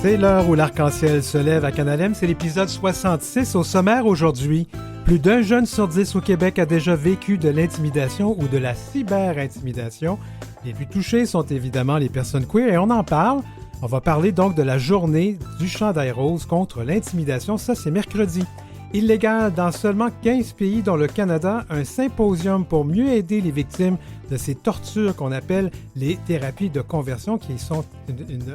C'est l'heure où l'arc-en-ciel se lève à Canalem. C'est l'épisode 66. Au sommaire aujourd'hui, plus d'un jeune sur 10 au Québec a déjà vécu de l'intimidation ou de la cyber-intimidation. Les plus touchés sont évidemment les personnes queer et on en parle. On va parler donc de la journée du chandail rose contre l'intimidation. Ça, c'est mercredi. Illégal dans seulement 15 pays, dont le Canada, un symposium pour mieux aider les victimes de ces tortures qu'on appelle les thérapies de conversion, qui sont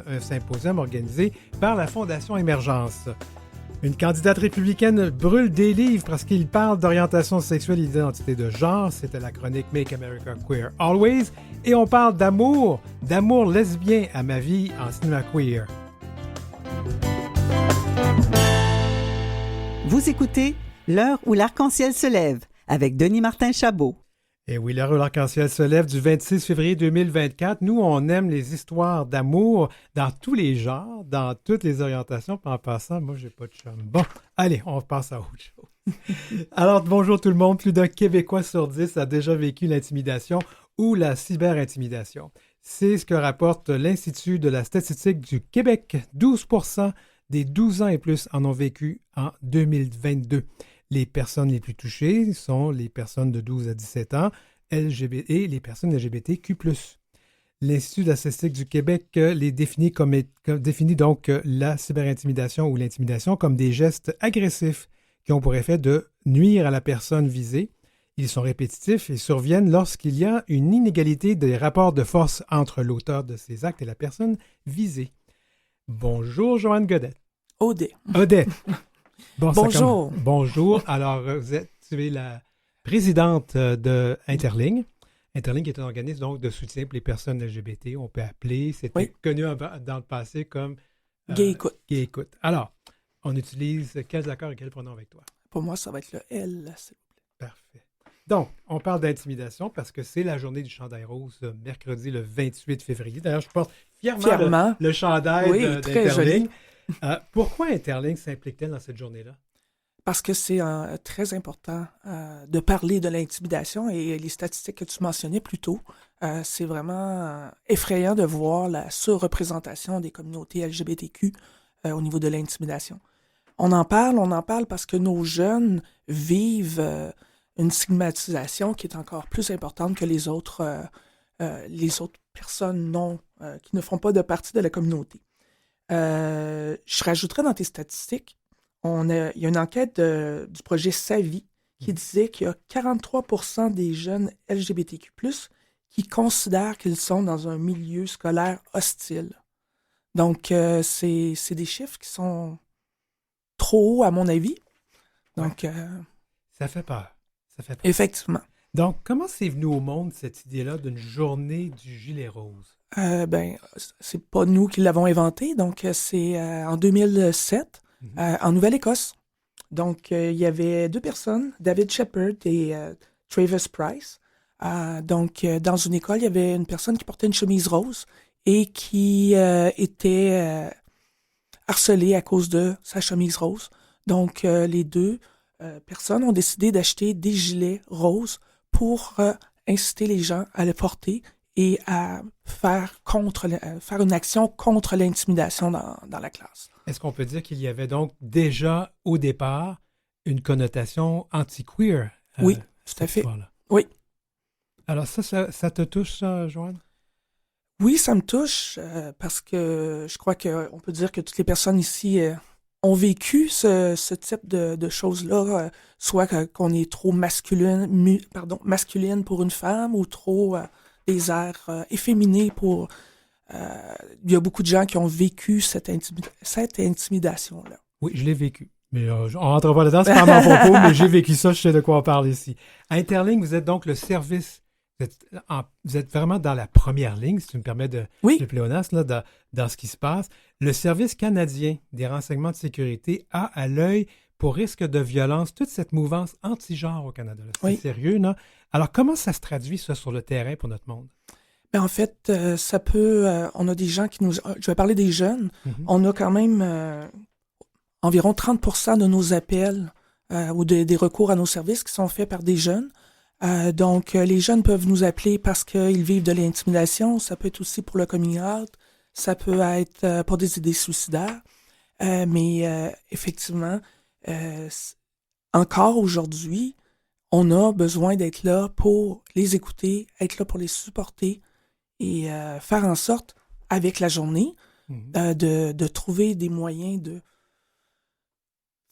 un symposium organisé par la Fondation Émergence. Une candidate républicaine brûle des livres parce qu'il parle d'orientation sexuelle et d'identité de genre. C'était la chronique Make America Queer Always. Et on parle d'amour lesbien à ma vie en cinéma queer. Vous écoutez L'heure où l'arc-en-ciel se lève avec Denis Martin-Chabot. Et oui, l'heure où l'arc-en-ciel se lève du 26 février 2024. Nous, on aime les histoires d'amour dans tous les genres, dans toutes les orientations. Puis en passant, moi, j'ai pas de chum. Bon, allez, on passe à autre chose. Alors, bonjour tout le monde. Plus d'un Québécois sur 10 a déjà vécu l'intimidation ou la cyber-intimidation. C'est ce que rapporte l'Institut de la statistique du Québec. 12% des 12 ans et plus en ont vécu en 2022. Les personnes les plus touchées sont les personnes de 12 à 17 ans LGBT, et les personnes LGBTQ+. L'Institut de la statistique du Québec les définit donc la cyberintimidation ou l'intimidation comme des gestes agressifs qui ont pour effet de nuire à la personne visée. Ils sont répétitifs et surviennent lorsqu'il y a une inégalité des rapports de force entre l'auteur de ces actes et la personne visée. Bonjour, Joanne Godette. Odette. Bon, bonjour. Bonjour. Alors, tu es la présidente de Interling. Interling est un organisme donc, de soutien pour les personnes LGBT. On peut appeler, c'était connu dans le passé comme Gay Écoute. Alors, on utilise quels accords et quels pronoms avec toi? Pour moi, ça va être le L, s'il vous plaît. Parfait. Donc, on parle d'intimidation parce que c'est la journée du chandail rose, mercredi le 28 février. D'ailleurs, je porte fièrement le chandail d'Interling. Pourquoi Interling s'implique-t-elle dans cette journée-là? Parce que c'est très important de parler de l'intimidation et les statistiques que tu mentionnais plus tôt, c'est vraiment effrayant de voir la surreprésentation des communautés LGBTQ au niveau de l'intimidation. On en parle parce que nos jeunes vivent une stigmatisation qui est encore plus importante que les autres personnes qui ne font pas de partie de la communauté. Je rajouterais dans tes statistiques, il y a une enquête du projet Savie qui disait qu'il y a 43% des jeunes LGBTQ+, qui considèrent qu'ils sont dans un milieu scolaire hostile. Donc, c'est des chiffres qui sont trop hauts, à mon avis. Donc, ça fait peur. Effectivement. Donc, comment c'est venu au monde cette idée-là d'une journée du gilet rose? C'est pas nous qui l'avons inventé. Donc, c'est en 2007, en Nouvelle-Écosse. Donc, il y avait deux personnes, David Shepard et Travis Price. Donc, dans une école, il y avait une personne qui portait une chemise rose et qui était harcelée à cause de sa chemise rose. Donc, les deux personnes ont décidé d'acheter des gilets roses pour inciter les gens à le porter et à faire une action contre l'intimidation dans la classe. Est-ce qu'on peut dire qu'il y avait donc déjà, au départ, une connotation anti-queer? Oui, tout à fait. Histoire-là? Oui. Alors ça te touche, ça, Joanne? Oui, ça me touche parce que je crois qu'on peut dire que toutes les personnes ici ont vécu ce type de choses-là, soit qu'on est trop masculine pour une femme ou trop des airs efféminés pour... il y a beaucoup de gens qui ont vécu cette intimidation-là. Oui, je l'ai vécu. Mais on ne rentre pas là-dedans, c'est pas mon propos, mais j'ai vécu ça, je sais de quoi on parle ici. À Interling, vous êtes donc le service... Vous êtes vraiment dans la première ligne, si tu me permets de pléonasme, là, dans ce qui se passe. Le Service canadien des renseignements de sécurité a à l'œil pour risque de violence toute cette mouvance anti-genre au Canada. Là. C'est sérieux, non? Alors, comment ça se traduit, ça, sur le terrain pour notre monde? Ben, en fait, ça peut... on a des gens qui nous... Je vais parler des jeunes. Mm-hmm. On a quand même environ 30% de nos appels ou des recours à nos services qui sont faits par des jeunes. Donc, les jeunes peuvent nous appeler parce qu'ils vivent de l'intimidation. Ça peut être aussi pour le coming out. ça peut être pour des idées suicidaires, mais effectivement, encore aujourd'hui, on a besoin d'être là pour les écouter, être là pour les supporter et faire en sorte, avec la journée, de trouver des moyens de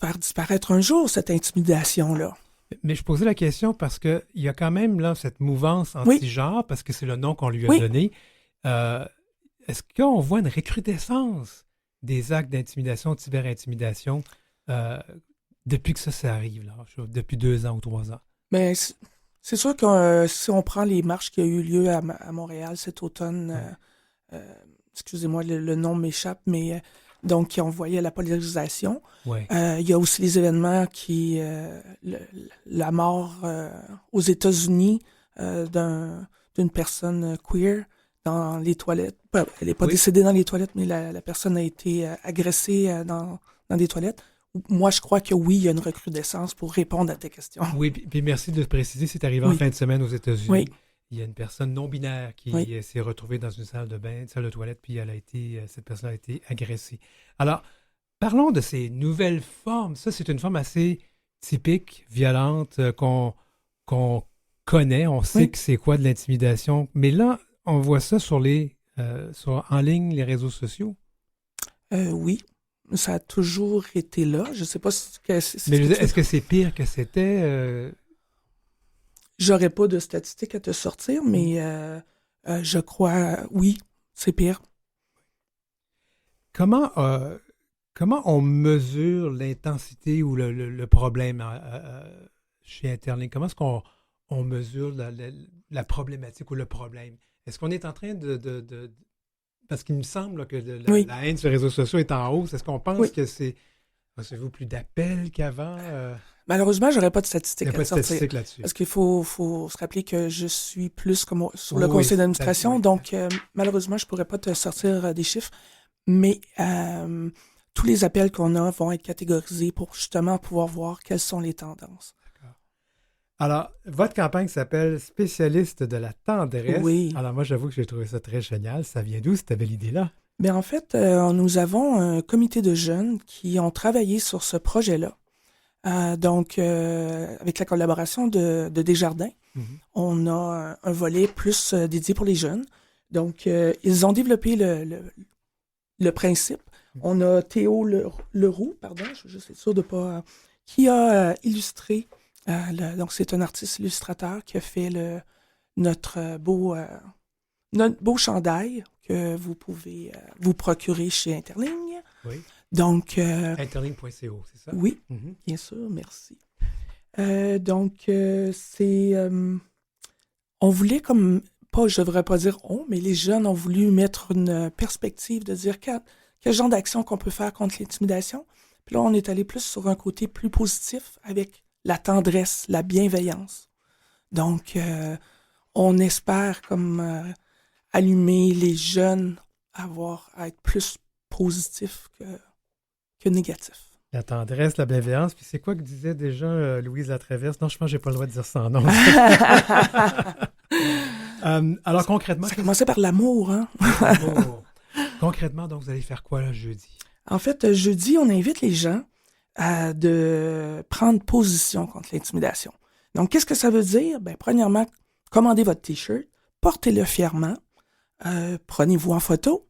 faire disparaître un jour cette intimidation-là. Mais je posais la question parce qu'il y a quand même là cette mouvance anti-genre, parce que c'est le nom qu'on lui a donné. Est-ce qu'on voit une recrudescence des actes d'intimidation, de cyber-intimidation, depuis que ça arrive, là, depuis 2 ans ou 3 ans? Mais c'est sûr que si on prend les marches qui ont eu lieu à Montréal cet automne, excusez-moi, le nom m'échappe, mais donc qui ont envoyé la polarisation. Il y a aussi les événements la mort aux États-Unis d'une personne queer dans les toilettes. Elle n'est pas décédée dans les toilettes, mais la personne a été agressée dans des toilettes. Moi, je crois que oui, il y a une recrudescence pour répondre à tes questions. Oui, puis merci de préciser, c'est arrivé en fin de semaine aux États-Unis. Oui. Il y a une personne non-binaire qui s'est retrouvée dans une salle de bain, une salle de toilette, puis cette personne a été agressée. Alors, parlons de ces nouvelles formes. Ça, c'est une forme assez typique, violente, qu'on connaît. On sait que c'est quoi de l'intimidation. Mais là, on voit ça en ligne, les réseaux sociaux. Oui. Ça a toujours été là. Je ne sais pas si... Mais est-ce que c'est pire que c'était? J'aurais pas de statistiques à te sortir, mais je crois, oui, c'est pire. Comment on mesure l'intensité ou le problème chez Interlink? Comment est-ce qu'on mesure la problématique ou le problème? Est-ce qu'on est en train de parce qu'il me semble que la haine sur les réseaux sociaux est en hausse. Est-ce qu'on pense que recevez-vous plus d'appels qu'avant? Malheureusement, j'aurais pas de statistiques à sortir. Statistiques là-dessus. Parce qu'il faut se rappeler que je suis plus comme sur le conseil d'administration, donc malheureusement, je pourrais pas te sortir des chiffres. Mais tous les appels qu'on a vont être catégorisés pour justement pouvoir voir quelles sont les tendances. Alors, votre campagne s'appelle « Spécialiste de la tendresse ». Oui. Alors, moi, j'avoue que j'ai trouvé ça très génial. Ça vient d'où, cette belle idée-là? Bien, en fait, nous avons un comité de jeunes qui ont travaillé sur ce projet-là. Donc, avec la collaboration de Desjardins, on a un volet plus dédié pour les jeunes. Donc, ils ont développé le principe. On a Théo Leroux, pardon, je suis juste sûr de pas... qui a illustré... donc, c'est un artiste illustrateur qui a fait notre beau chandail que vous pouvez vous procurer chez Interligne. Oui. Donc... Interligne.co, c'est ça? Oui, bien sûr, merci. Donc, c'est... on voulait comme... je devrais pas dire on, mais les jeunes ont voulu mettre une perspective de dire quel genre d'action qu'on peut faire contre l'intimidation. Puis là, on est allé plus sur un côté plus positif avec la tendresse, la bienveillance. Donc, on espère comme allumer les jeunes à être plus positifs que négatifs. La tendresse, la bienveillance. Puis c'est quoi que disait déjà Louise Latraverse? Non, je pense que j'ai pas le droit de dire ça, non. Alors, concrètement... Ça commençait par l'amour, hein? Concrètement, donc, vous allez faire quoi, là, jeudi? En fait, jeudi, on invite les gens de prendre position contre l'intimidation. Donc, qu'est-ce que ça veut dire? Bien, premièrement, commandez votre T-shirt, portez-le fièrement, prenez-vous en photo,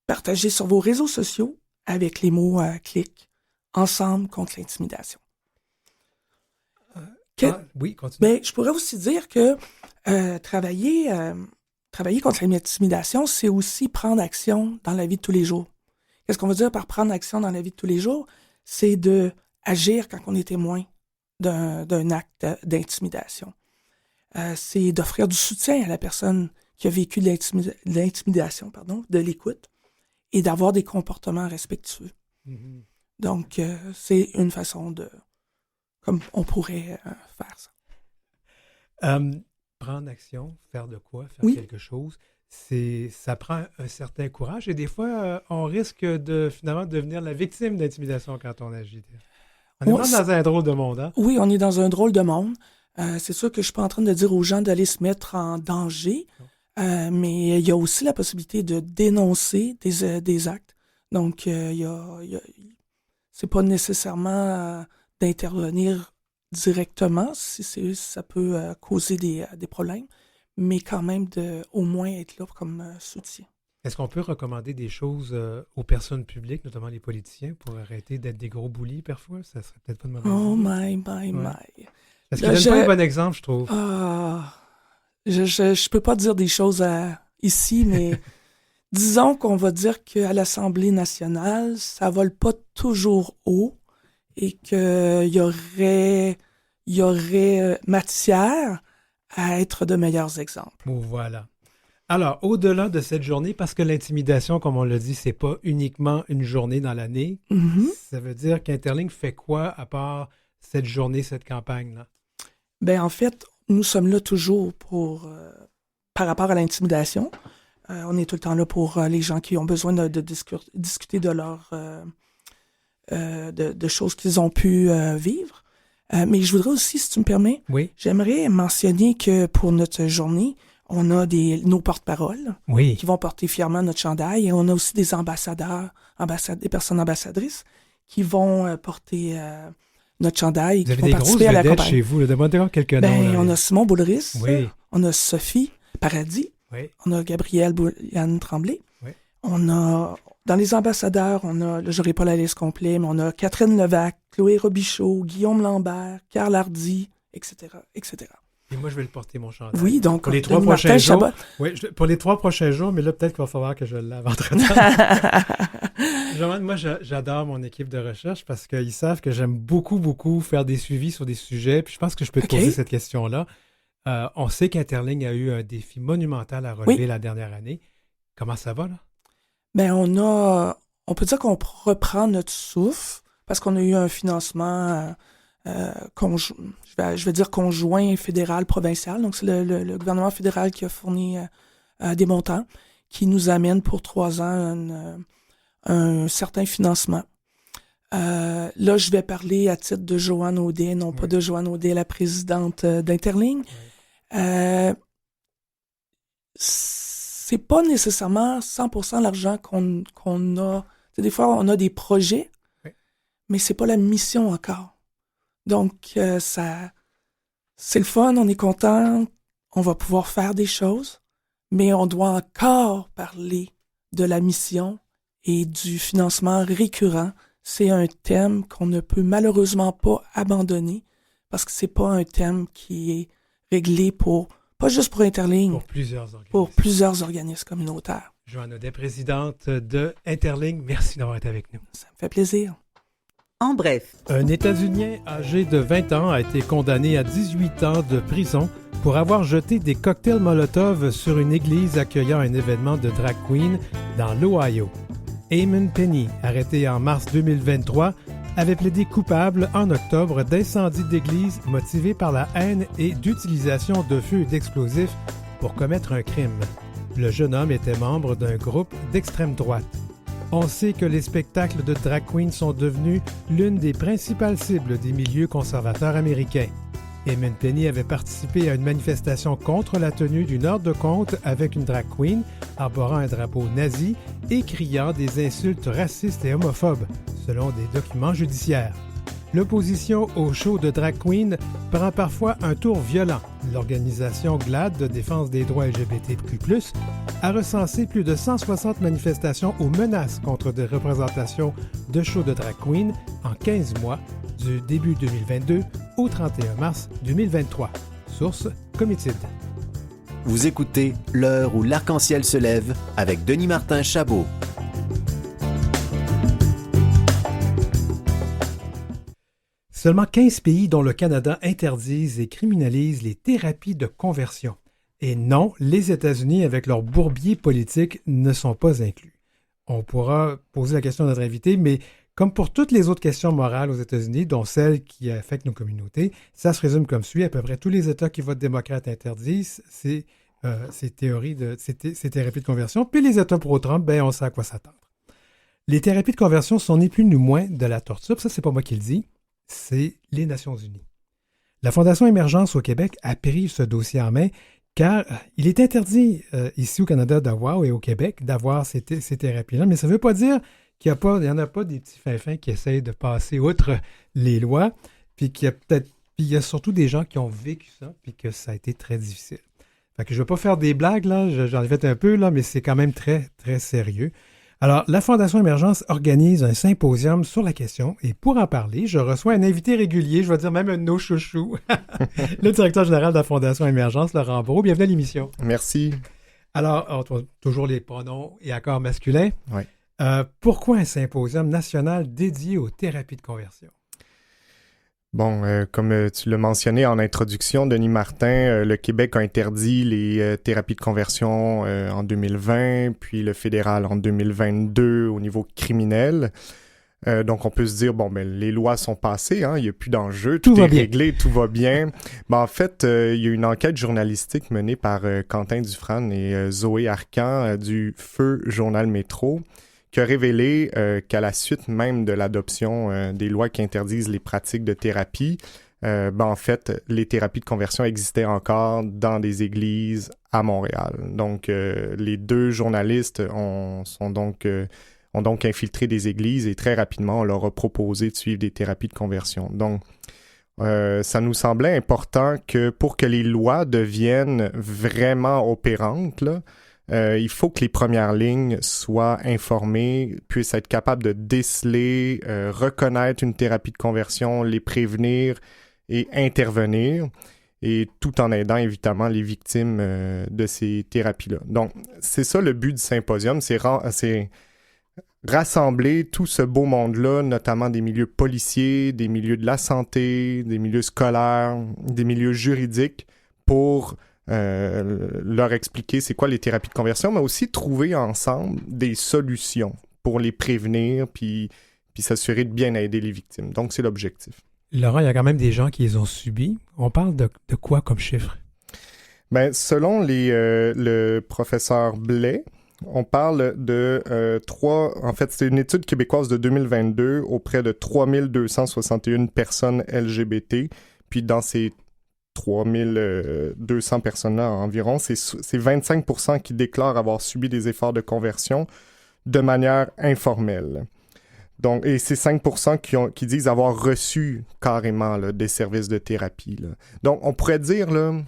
partagez sur vos réseaux sociaux avec les mots clic, ensemble contre l'intimidation. Oui, continue. Bien, je pourrais aussi dire que travailler contre l'intimidation, c'est aussi prendre action dans la vie de tous les jours. Qu'est-ce qu'on veut dire par prendre action dans la vie de tous les jours? C'est d'agir quand on est témoin d'un acte d'intimidation. C'est d'offrir du soutien à la personne qui a vécu de l'intimidation, de l'écoute, et d'avoir des comportements respectueux. Mm-hmm. Donc, c'est une façon comme on pourrait faire ça. Prendre action, faire de quoi, faire quelque chose, ça prend un certain courage et des fois, on risque finalement de devenir la victime d'intimidation quand on agit. On est vraiment dans un drôle de monde, hein? Oui, on est dans un drôle de monde. C'est sûr que je ne suis pas en train de dire aux gens d'aller se mettre en danger, Mais il y a aussi la possibilité de dénoncer des actes. Donc, c'est pas nécessairement d'intervenir directement, si ça peut causer des problèmes, mais quand même de au moins être là comme soutien. Est-ce qu'on peut recommander des choses aux personnes publiques, notamment les politiciens, pour arrêter d'être des gros boulis parfois? Ça serait peut-être pas de mauvaise Oh idée. my. Parce qu'il donne pas un bon exemple, je trouve. Je peux pas dire des choses ici, mais disons qu'on va dire qu'à l'Assemblée nationale, ça vole pas toujours haut et qu'il y aurait matière à être de meilleurs exemples. Bon, voilà. Alors, au-delà de cette journée, parce que l'intimidation, comme on l'a dit, c'est pas uniquement une journée dans l'année, ça veut dire qu'Interlink fait quoi à part cette journée, cette campagne-là? Ben en fait, nous sommes là toujours par rapport à l'intimidation. On est tout le temps là pour les gens qui ont besoin de discuter de de choses qu'ils ont pu vivre. Mais je voudrais aussi, si tu me permets, Oui. J'aimerais mentionner que pour notre journée, on a nos porte-paroles Oui. qui vont porter fièrement notre chandail et on a aussi des ambassadeurs, des personnes ambassadrices qui vont porter notre chandail, Vous avez qui vont des grosses participer à la vedettes campagne. chez vous. Demandez-leur quelques noms. Là. On a Simon Boulris, Oui. on a Sophie Paradis, Oui. on a Gabrielle Bouliane Tremblay, Oui. on a, dans les ambassadeurs, on a, là, j'aurai pas la liste complète, mais on a Catherine Levac, Chloé Robichaud, Guillaume Lambert, Carl Hardy, etc., etc. Et moi, je vais le porter, mon chandail. Oui, donc, pour les 3 Denis prochains Martin jours. Chabot. Oui, pour les 3 prochains jours, mais là, peut-être qu'il va falloir que je le lave entre-temps. Moi, j'adore mon équipe de recherche parce qu'ils savent que j'aime beaucoup, beaucoup faire des suivis sur des sujets. Puis je pense que je peux te poser cette question-là. On sait qu'Interling a eu un défi monumental à relever la dernière année. Comment ça va, là? Ben, on peut dire qu'on reprend notre souffle parce qu'on a eu un financement je vais dire conjoint fédéral provincial. Donc, c'est le gouvernement fédéral qui a fourni des montants qui nous amènent pour 3 ans un certain financement. Là, je vais parler à titre de Joanne Audet, non pas de Joanne Audet, la présidente d'Interling. C'est pas nécessairement 100% l'argent qu'on a. Des fois, on a des projets, mais c'est pas la mission encore. Donc, c'est le fun, on est content, on va pouvoir faire des choses, mais on doit encore parler de la mission et du financement récurrent. C'est un thème qu'on ne peut malheureusement pas abandonner parce que c'est pas un thème qui est réglé pas juste pour Interling, pour plusieurs organismes communautaires. Joanne Audet, présidente de Interling, merci d'avoir été avec nous. Ça me fait plaisir. En bref. Un États-Unien âgé de 20 ans a été condamné à 18 ans de prison pour avoir jeté des cocktails Molotov sur une église accueillant un événement de drag queen dans l'Ohio. Eamon Penny, arrêté en mars 2023, avait plaidé coupable en octobre d'incendie d'église motivé par la haine et d'utilisation de feu et d'explosifs pour commettre un crime. Le jeune homme était membre d'un groupe d'extrême droite. On sait que les spectacles de drag queens sont devenus l'une des principales cibles des milieux conservateurs américains. Eamon Penny avait participé à une manifestation contre la tenue d'une heure de compte avec une drag queen, arborant un drapeau nazi et criant des insultes racistes et homophobes, selon des documents judiciaires. L'opposition au show de drag queen prend parfois un tour violent. L'organisation GLAAD de défense des droits LGBTQ+, a recensé plus de 160 manifestations ou menaces contre des représentations de shows de drag queen en 15 mois, du début 2022 au 31 mars 2023. Source Comitid. Vous écoutez L'heure où l'arc-en-ciel se lève avec Denis Martin Chabot. Seulement 15 pays, dont le Canada, interdisent et criminalisent les thérapies de conversion. Et non, les États-Unis, avec leur bourbier politique, ne sont pas inclus. On pourra poser la question à notre invité, mais comme pour toutes les autres questions morales aux États-Unis, dont celles qui affectent nos communautés, ça se résume comme suit. À peu près tous les États qui votent démocrate interdisent ces thérapies de conversion. Puis les États pro-Trump, on sait à quoi s'attendre. Les thérapies de conversion sont ni plus ni moins de la torture. Ça, c'est pas moi qui le dis. C'est les Nations unies. La Fondation Émergence au Québec a pris ce dossier en main car il est interdit ici au Canada d'avoir et au Québec d'avoir ces thérapies-là, mais ça ne veut pas dire qu'il n'y en a pas des petits fins qui essayent de passer outre les lois, puis il y a surtout des gens qui ont vécu ça, puis que ça a été très difficile. Fait que je ne vais pas faire des blagues, là, j'en ai fait un peu, là, mais c'est quand même très, très sérieux. Alors, la Fondation Émergence organise un symposium sur la question, et pour en parler, je reçois un invité régulier, je vais dire même un de nos chouchous, le directeur général de la Fondation Émergence, Laurent Brault. Bienvenue à l'émission. Merci. Alors, toujours les pronoms et accords masculins. Oui. Pourquoi un symposium national dédié aux thérapies de conversion? Bon, comme tu l'as mentionné en introduction, Denis Martin, le Québec a interdit les thérapies de conversion en 2020, puis le fédéral en 2022 au niveau criminel. Donc, on peut se dire, bon, ben les lois sont passées, hein, il n'y a plus d'enjeu, tout est réglé, tout va bien. Ben, en fait, il y a une enquête journalistique menée par Quentin Dufresne et Zoé Arcan du Feu Journal Métro, qui a révélé qu'à la suite même de l'adoption des lois qui interdisent les pratiques de thérapie, en fait, les thérapies de conversion existaient encore dans des églises à Montréal. Donc, les deux journalistes ont donc infiltré des églises et très rapidement, on leur a proposé de suivre des thérapies de conversion. Donc, ça nous semblait important que pour que les lois deviennent vraiment opérantes, là, il faut que les premières lignes soient informées, puissent être capables de déceler, reconnaître une thérapie de conversion, les prévenir et intervenir, et tout en aidant évidemment les victimes de ces thérapies-là. Donc, c'est ça le but du symposium, c'est rassembler tout ce beau monde-là, notamment des milieux policiers, des milieux de la santé, des milieux scolaires, des milieux juridiques, pour leur expliquer c'est quoi les thérapies de conversion, mais aussi trouver ensemble des solutions pour les prévenir puis s'assurer de bien aider les victimes. Donc, c'est l'objectif. Laurent, il y a quand même des gens qui les ont subis. On parle de quoi comme chiffre? Ben, selon le professeur Blais, on parle de en fait, c'est une étude québécoise de 2022 auprès de 3261 personnes LGBT. Puis dans ces 3200 personnes-là environ, c'est 25% qui déclarent avoir subi des efforts de conversion de manière informelle. Donc, et c'est 5% qui disent avoir reçu carrément là, des services de thérapie. Là. Donc, on pourrait dire, là,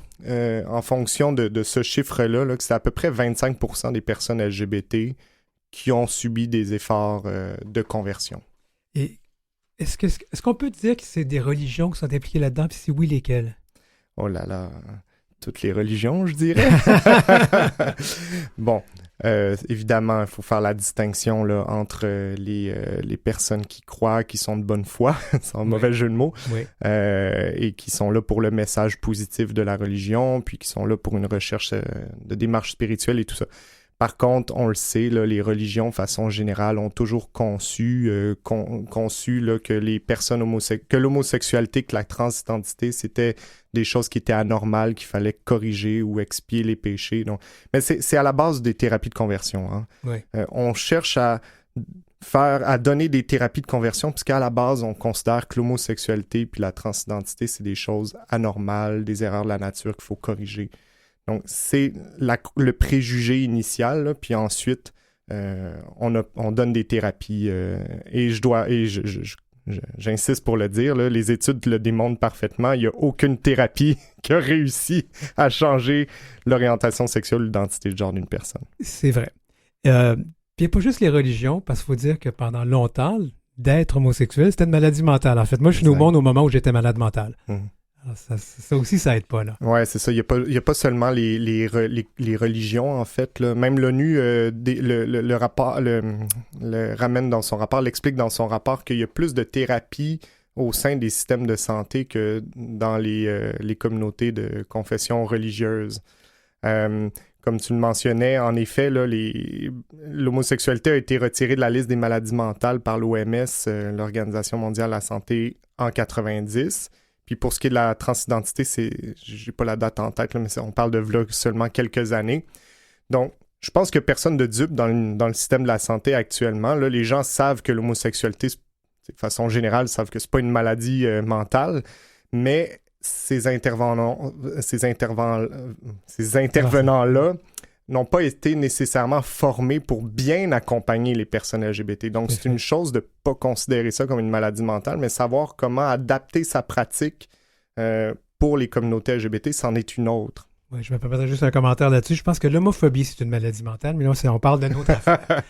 en fonction de ce chiffre-là, là, que c'est à peu près 25% des personnes LGBT qui ont subi des efforts de conversion. Et est-ce qu'on peut dire que c'est des religions qui sont impliquées là-dedans, puis si oui, lesquelles? Oh là là, toutes les religions, je dirais. Bon, évidemment, il faut faire la distinction là, entre les personnes qui croient, qui sont de bonne foi, sans mauvais jeu de mots, et qui sont là pour le message positif de la religion, puis qui sont là pour une recherche de démarche spirituelle et tout ça. Par contre, on le sait, là, les religions, de façon générale, ont toujours conçu là, que les personnes que l'homosexualité, que la transidentité, c'était des choses qui étaient anormales, qu'il fallait corriger ou expier les péchés. Donc, mais c'est à la base des thérapies de conversion. Hein. Oui. On cherche à donner des thérapies de conversion, puisqu'à la base, on considère que l'homosexualité puis la transidentité, c'est des choses anormales, des erreurs de la nature qu'il faut corriger. Donc, c'est le préjugé initial, là, puis ensuite, on donne des thérapies. Et j'insiste pour le dire, là, les études le démontrent parfaitement, il n'y a aucune thérapie qui a réussi à changer l'orientation sexuelle ou l'identité de genre d'une personne. C'est vrai. Puis il n'y a pas juste les religions, parce qu'il faut dire que pendant longtemps, d'être homosexuel, c'était une maladie mentale. En fait, moi, je suis né au monde au moment où j'étais malade mental. Ça aussi, ça aide pas, là. Ouais, c'est ça. Il y a pas seulement les religions, en fait. Là. Même l'ONU le rapport le ramène dans son rapport, l'explique dans son rapport qu'il y a plus de thérapies au sein des systèmes de santé que dans les communautés de confession religieuse. Comme tu le mentionnais, en effet, là, l'homosexualité a été retirée de la liste des maladies mentales par l'OMS, l'Organisation mondiale de la santé, en 90. Puis pour ce qui est de la transidentité, j'ai pas la date en tête, là, mais on parle de là seulement quelques années. Donc, je pense que personne de dupe dans le système de la santé actuellement. Là, les gens savent que l'homosexualité, de façon générale, savent que c'est pas une maladie mentale, mais ces intervenants-là n'ont pas été nécessairement formés pour bien accompagner les personnes LGBT. Donc, c'est une chose de ne pas considérer ça comme une maladie mentale, mais savoir comment adapter sa pratique pour les communautés LGBT, c'en est une autre. Oui, je me permettrai juste un commentaire là-dessus. Je pense que l'homophobie, c'est une maladie mentale, mais là, on parle d'une autre affaire.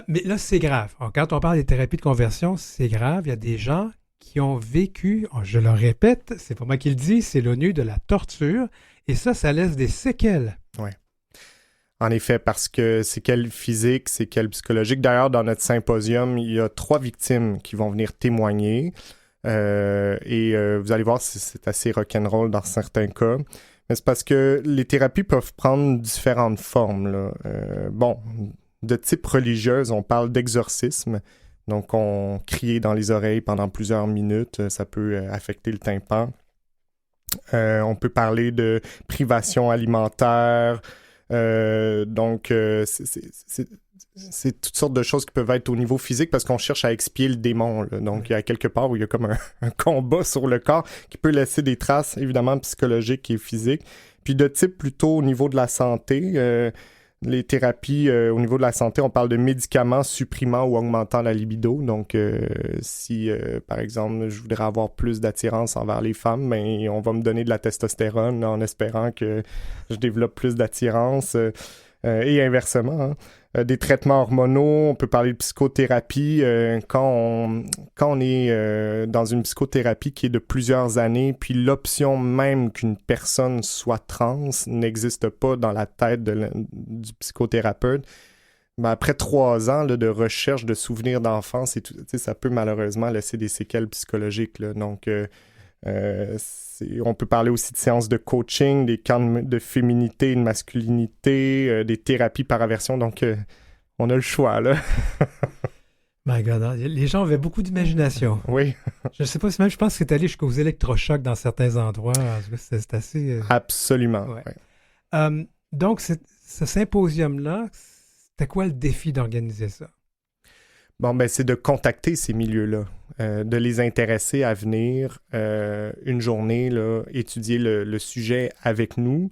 Mais là, c'est grave. Alors, quand on parle des thérapies de conversion, c'est grave. Il y a des gens qui ont vécu, je le répète, c'est pas moi qui le dis, c'est l'ONU, de la torture. Et ça laisse des séquelles. Oui. En effet, parce que séquelles physiques, séquelles psychologiques. D'ailleurs, dans notre symposium, il y a 3 victimes qui vont venir témoigner. Vous allez voir, c'est assez rock'n'roll dans certains cas. Mais c'est parce que les thérapies peuvent prendre différentes formes, là. De type religieuse, on parle d'exorcisme. Donc, on crie dans les oreilles pendant plusieurs minutes. Ça peut affecter le tympan. On peut parler de privation alimentaire. C'est toutes sortes de choses qui peuvent être au niveau physique parce qu'on cherche à expier le démon, là. Donc, il y a quelque part où il y a comme un combat sur le corps qui peut laisser des traces, évidemment, psychologiques et physiques. Puis de type plutôt au niveau de la santé, les thérapies au niveau de la santé, on parle de médicaments supprimant ou augmentant la libido. Donc, si, par exemple, je voudrais avoir plus d'attirance envers les femmes, ben, on va me donner de la testostérone en espérant que je développe plus d'attirance. Et inversement, hein. Des traitements hormonaux, on peut parler de psychothérapie. Quand on est dans une psychothérapie qui est de plusieurs années, puis l'option même qu'une personne soit trans n'existe pas dans la tête du psychothérapeute, ben après 3 ans là, de recherche de souvenirs d'enfance, et tout, ça peut malheureusement laisser des séquelles psychologiques, là. Donc, on peut parler aussi de séances de coaching, des camps de féminité et de masculinité, des thérapies par aversion. Donc, on a le choix, là. My God, hein, les gens avaient beaucoup d'imagination. Oui. Je ne sais pas si même, je pense que c'est allé jusqu'aux électrochocs dans certains endroits. C'est assez... Absolument. Ouais. Ouais. Donc, ce symposium-là, c'était quoi le défi d'organiser ça? Bon, ben, c'est de contacter ces milieux-là, de les intéresser à venir une journée, là, étudier le sujet avec nous.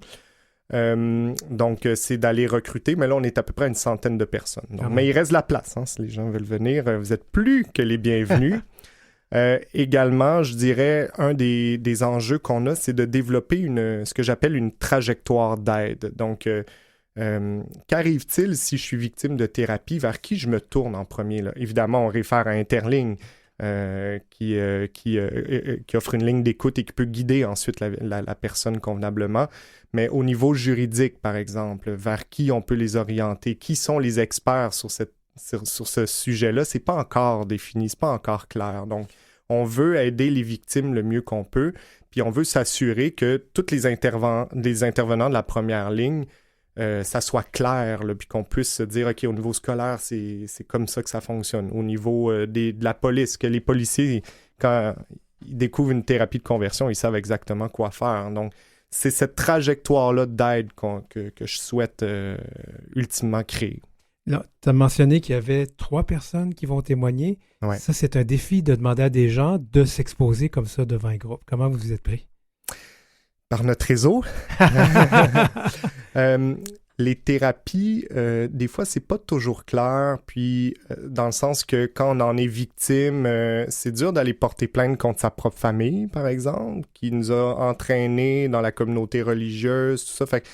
Donc, c'est d'aller recruter, mais là, on est à peu près une centaine de personnes. Donc, mais il reste de la place, hein, si les gens veulent venir. Vous êtes plus que les bienvenus. Également, je dirais, un des enjeux qu'on a, c'est de développer ce que j'appelle une trajectoire d'aide. Donc, qu'arrive-t-il si je suis victime de thérapie? Vers qui je me tourne en premier, là? Évidemment, on réfère à Interligne qui offre une ligne d'écoute et qui peut guider ensuite la personne convenablement. Mais au niveau juridique, par exemple, vers qui on peut les orienter? Qui sont les experts sur ce sujet-là? C'est pas encore défini, c'est pas encore clair. Donc, on veut aider les victimes le mieux qu'on peut, puis on veut s'assurer que tous les intervenants de la première ligne ça soit clair, là, puis qu'on puisse se dire, OK, au niveau scolaire, c'est comme ça que ça fonctionne. Au niveau de la police, que les policiers, quand ils découvrent une thérapie de conversion, ils savent exactement quoi faire. Donc, c'est cette trajectoire-là d'aide que je souhaite ultimement créer. Là, tu as mentionné qu'il y avait 3 personnes qui vont témoigner. Ouais. Ça, c'est un défi de demander à des gens de s'exposer comme ça devant un groupe. Comment vous vous êtes pris? Par notre réseau. Les thérapies, des fois, c'est pas toujours clair. Puis, dans le sens que quand on en est victime, c'est dur d'aller porter plainte contre sa propre famille, par exemple, qui nous a entraînés dans la communauté religieuse, tout ça. Fait que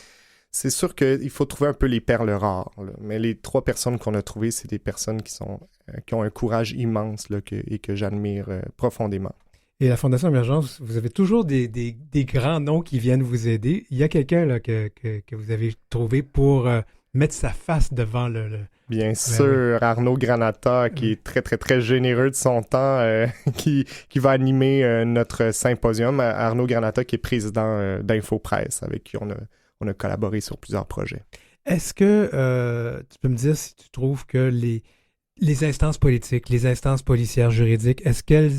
c'est sûr qu'il faut trouver un peu les perles rares, là. Mais les 3 personnes qu'on a trouvées, c'est des personnes qui ont un courage immense là, et que j'admire profondément. Et la Fondation Émergence, vous avez toujours des grands noms qui viennent vous aider. Il y a quelqu'un là, que vous avez trouvé pour mettre sa face devant le... Bien sûr, Arnaud Granata, qui est très, très, très généreux de son temps, qui va animer notre symposium. Arnaud Granata, qui est président d'InfoPresse, avec qui on a collaboré sur plusieurs projets. Est-ce que tu peux me dire si tu trouves que les instances politiques, les instances policières juridiques, est-ce qu'elles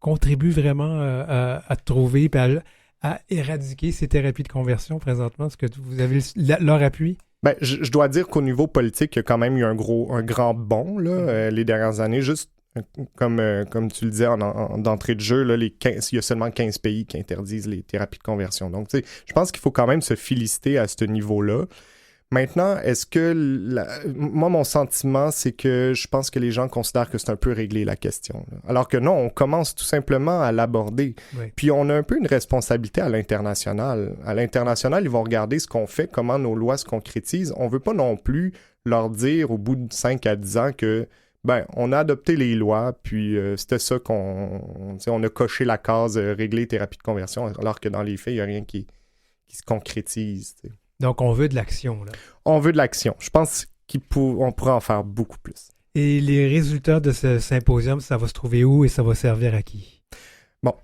contribuent vraiment à trouver et à éradiquer ces thérapies de conversion présentement? Est-ce que vous avez leur appui? Ben, je dois dire qu'au niveau politique, il y a quand même eu un grand bond là, les dernières années. Juste Comme tu le disais d'entrée de jeu, là, il y a seulement 15 pays qui interdisent les thérapies de conversion. Donc, tu sais, je pense qu'il faut quand même se féliciter à ce niveau-là. Maintenant, est-ce que... Moi, mon sentiment, c'est que je pense que les gens considèrent que c'est un peu réglé, la question. Là. Alors que non, on commence tout simplement à l'aborder. Oui. Puis on a un peu une responsabilité à l'international. À l'international, ils vont regarder ce qu'on fait, comment nos lois se concrétisent. On veut pas non plus leur dire au bout de 5 à 10 ans que, on a adopté les lois, puis c'était ça on a coché la case régler thérapie de conversion, alors que dans les faits, il n'y a rien qui se concrétise, t'sais. Donc, on veut de l'action, là. On veut de l'action. Je pense qu'on pourrait en faire beaucoup plus. Et les résultats de ce symposium, ça va se trouver où et ça va servir à qui? Bon,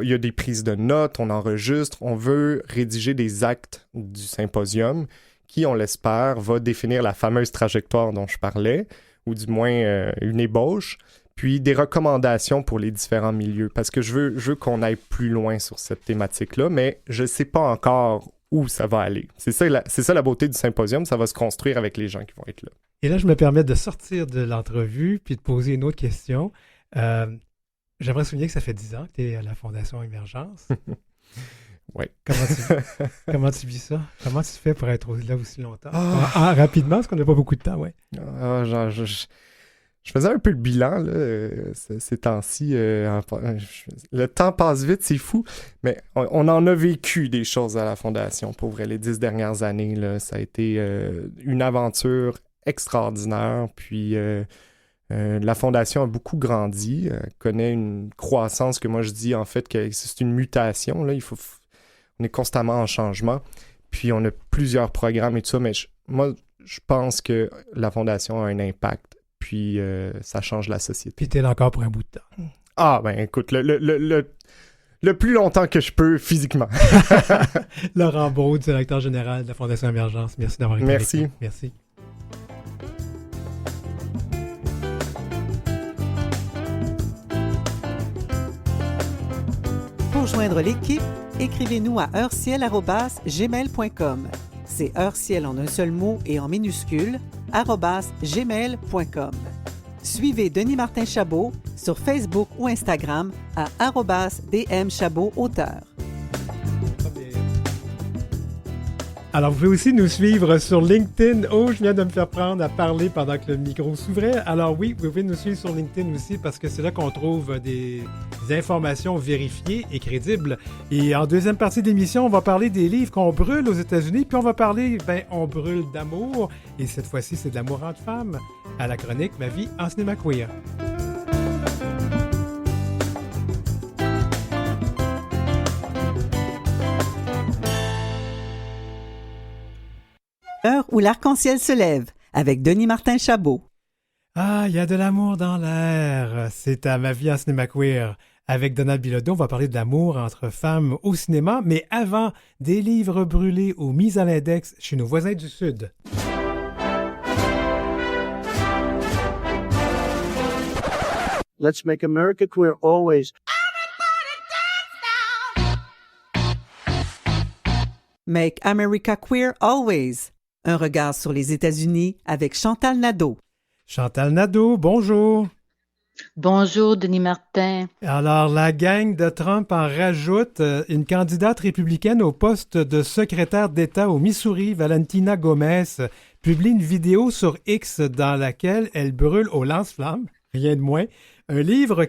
il y a des prises de notes, on enregistre, on veut rédiger des actes du symposium qui, on l'espère, va définir la fameuse trajectoire dont je parlais, ou du moins une ébauche, puis des recommandations pour les différents milieux, parce que je veux qu'on aille plus loin sur cette thématique-là, mais je ne sais pas encore où ça va aller. C'est ça la beauté du symposium, ça va se construire avec les gens qui vont être là. Et là, je me permets de sortir de l'entrevue puis de poser une autre question. J'aimerais souligner que ça fait 10 ans que tu es à la Fondation Émergence. Oui. Comment tu vis ça? Comment tu fais pour être là aussi longtemps? Rapidement, parce qu'on n'a pas beaucoup de temps, oui. Je faisais un peu le bilan là, ces temps-ci. Le temps passe vite, c'est fou. Mais on en a vécu des choses à la Fondation. Pour vrai, les 10 dernières années, là, ça a été une aventure extraordinaire. Puis la Fondation a beaucoup grandi, connaît une croissance que moi je dis en fait que c'est une mutation. Là. On est constamment en changement. Puis on a plusieurs programmes et tout ça. Mais moi, je pense que la Fondation a un impact. Puis ça change la société. Puis t'es là encore pour un bout de temps. Ah, écoute, le plus longtemps que je peux physiquement. Laurent Baud, directeur général de la Fondation Émergence. Merci d'avoir été avec nous. Merci. Pour joindre l'équipe, écrivez-nous à heureciel@gmail.com. C'est heureciel en un seul mot et en minuscule, @gmail.com. Suivez Denis Martin Chabot sur Facebook ou Instagram à @dmchabotauteur. Alors, vous pouvez aussi nous suivre sur LinkedIn. Oh, je viens de me faire prendre à parler pendant que le micro s'ouvrait. Alors oui, vous pouvez nous suivre sur LinkedIn aussi parce que c'est là qu'on trouve des informations vérifiées et crédibles. Et en deuxième partie de l'émission, on va parler des livres qu'on brûle aux États-Unis, puis on va parler, on brûle d'amour. Et cette fois-ci, c'est de l'amour entre femmes. À la chronique Ma vie en cinéma queer. L'heure où l'arc-en-ciel se lève, avec Denis Martin Chabot. Ah, il y a de l'amour dans l'air. C'est à Ma vie en cinéma queer. Avec Donald Bilodeau, on va parler de l'amour entre femmes au cinéma, mais avant, des livres brûlés ou mis à l'index chez nos voisins du Sud. Let's make America queer always. Make America queer always. Un regard sur les États-Unis avec Chantal Nadeau. Chantal Nadeau, bonjour. Bonjour, Denis Martin. Alors, la gang de Trump en rajoute. Une candidate républicaine au poste de secrétaire d'État au Missouri, Valentina Gomez, publie une vidéo sur X dans laquelle elle brûle au lance-flammes, rien de moins, des livres,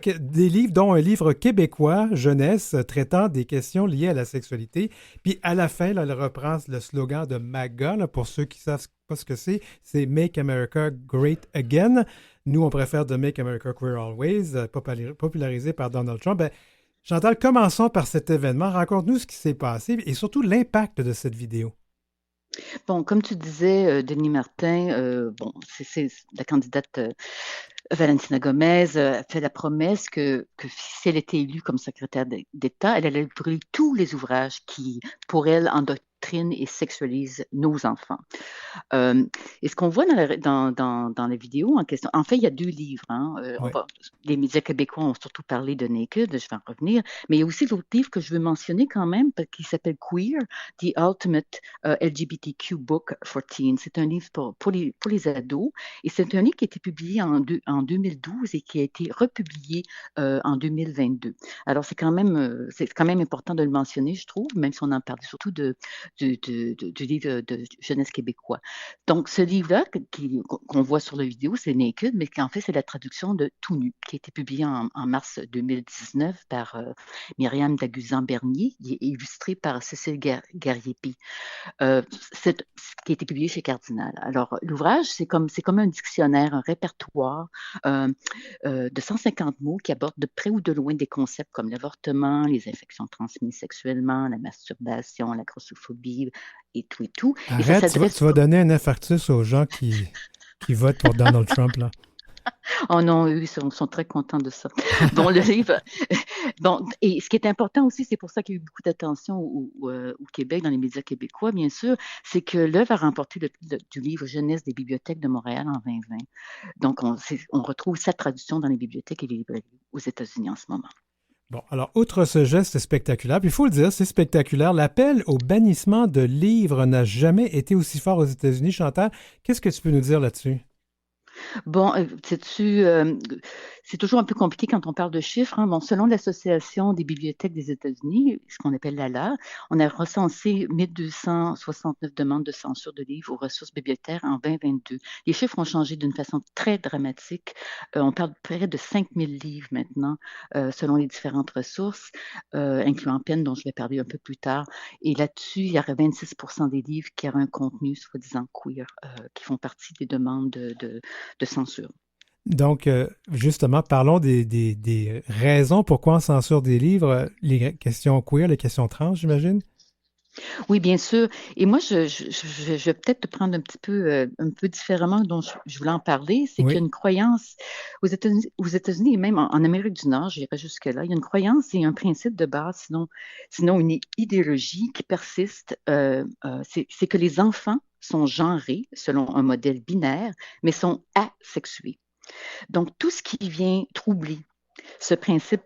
dont un livre québécois, jeunesse, traitant des questions liées à la sexualité. Puis à la fin, là, elle reprend le slogan de MAGA, là, pour ceux qui ne savent pas ce que c'est Make America Great Again. Nous, on préfère de Make America Queer Always, popularisé par Donald Trump. Chantal, commençons par cet événement. Raconte-nous ce qui s'est passé et surtout l'impact de cette vidéo. Bon, comme tu disais, Denis Martin, c'est la candidate Valentina Gomez a fait la promesse que si elle était élue comme secrétaire d'État, elle allait brûler tous les ouvrages qui, pour elle, endoctrine et sexualise nos enfants. Et ce qu'on voit dans la vidéo en question, en fait, il y a 2 livres. Oui. Les médias québécois ont surtout parlé de Naked, je vais en revenir, mais il y a aussi l'autre livre que je veux mentionner quand même, qui s'appelle Queer, The Ultimate LGBTQ Book for Teens. C'est un livre pour les ados, et c'est un livre qui a été publié en 2012 et qui a été republié en 2022. Alors, c'est quand même important de le mentionner, je trouve, même si on en parle surtout du livre de jeunesse québécois. Donc, ce livre-là qu'on voit sur la vidéo, c'est Naked, mais qu'en fait, c'est la traduction de Tout nu, qui a été publié en mars 2019 par Myriam Daguzan-Bernier, qui est illustré par Cécile Gariepi, qui a été publié chez Cardinal. Alors, l'ouvrage, c'est comme un dictionnaire, un répertoire de 150 mots qui aborde de près ou de loin des concepts comme l'avortement, les infections transmises sexuellement, la masturbation, la grossophobie et tout. Arrête, et ça tu vas donner un infarctus aux gens qui votent pour Donald Trump, là. Oh non, eux, ils sont très contents de ça. Bon, le livre. Bon, et ce qui est important aussi, c'est pour ça qu'il y a eu beaucoup d'attention au Québec, dans les médias québécois, bien sûr, c'est que l'œuvre a remporté le prix du livre Jeunesse des bibliothèques de Montréal en 2020. Donc, on retrouve sa traduction dans les bibliothèques et les librairies aux États-Unis en ce moment. Bon, alors, outre ce geste spectaculaire, puis il faut le dire, c'est spectaculaire, l'appel au bannissement de livres n'a jamais été aussi fort aux États-Unis. Chantal, qu'est-ce que tu peux nous dire là-dessus? Bon, c'est toujours un peu compliqué quand on parle de chiffres. Bon, selon l'Association des bibliothèques des États-Unis, ce qu'on appelle l'ALA, on a recensé 1269 demandes de censure de livres aux ressources bibliothécaires en 2022. Les chiffres ont changé d'une façon très dramatique. On parle de près de 5000 livres maintenant, selon les différentes ressources, incluant Penn, dont je vais parler un peu plus tard. Et là-dessus, il y aurait 26% des livres qui auraient un contenu soi-disant queer, qui font partie des demandes de censure. Donc, justement, parlons des raisons pourquoi on censure des livres, les questions queer, les questions trans, j'imagine? Oui, bien sûr. Et moi, je vais peut-être te prendre un peu différemment dont je voulais en parler. C'est qu'il y a une croyance aux États-Unis et même en Amérique du Nord, j'irai jusque-là, il y a une croyance et un principe de base, sinon une idéologie qui persiste. C'est que les enfants sont genrés selon un modèle binaire, mais sont asexués. Donc, tout ce qui vient troubler ce principe,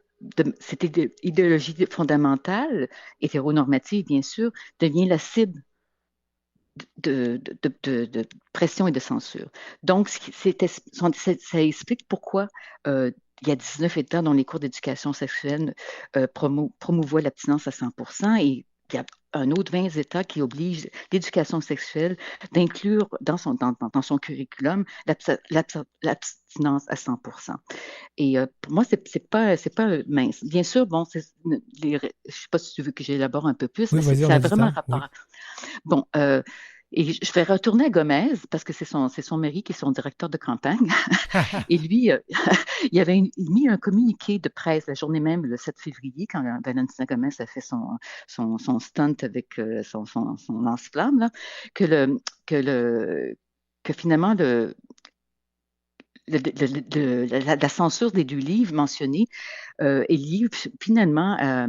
cette idéologie fondamentale, hétéronormative bien sûr, devient la cible de pression et de censure. Donc, ça explique pourquoi il y a 19 États dont les cours d'éducation sexuelle promouvoient l'abstinence à 100%, et il y a un autre 20 États qui obligent l'éducation sexuelle d'inclure dans son curriculum l'abstinence à 100%. Et pour moi, c'est pas mince. Bien sûr, bon, je ne sais pas si tu veux que j'élabore un peu plus, oui, mais ça a vraiment temps. rapport. Oui. Bon, et je vais retourner à Gomez parce que c'est son mari qui est son directeur de campagne. Et lui, il avait mis un communiqué de presse la journée même, le 7 février, quand Valentina Gomez a fait son stunt avec son lance-flamme, là, que finalement la censure des 2 livres mentionnés est liée finalement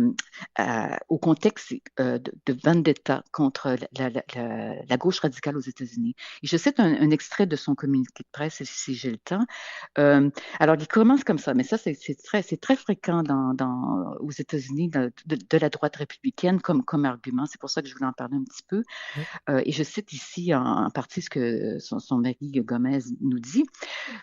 au contexte de vendetta contre la gauche radicale aux États-Unis. Et je cite un extrait de son communiqué de presse, si j'ai le temps. Alors, il commence comme ça, mais ça, c'est très fréquent aux États-Unis de la droite républicaine comme argument. C'est pour ça que je voulais en parler un petit peu. Et je cite ici en partie ce que son mari Gomez nous dit.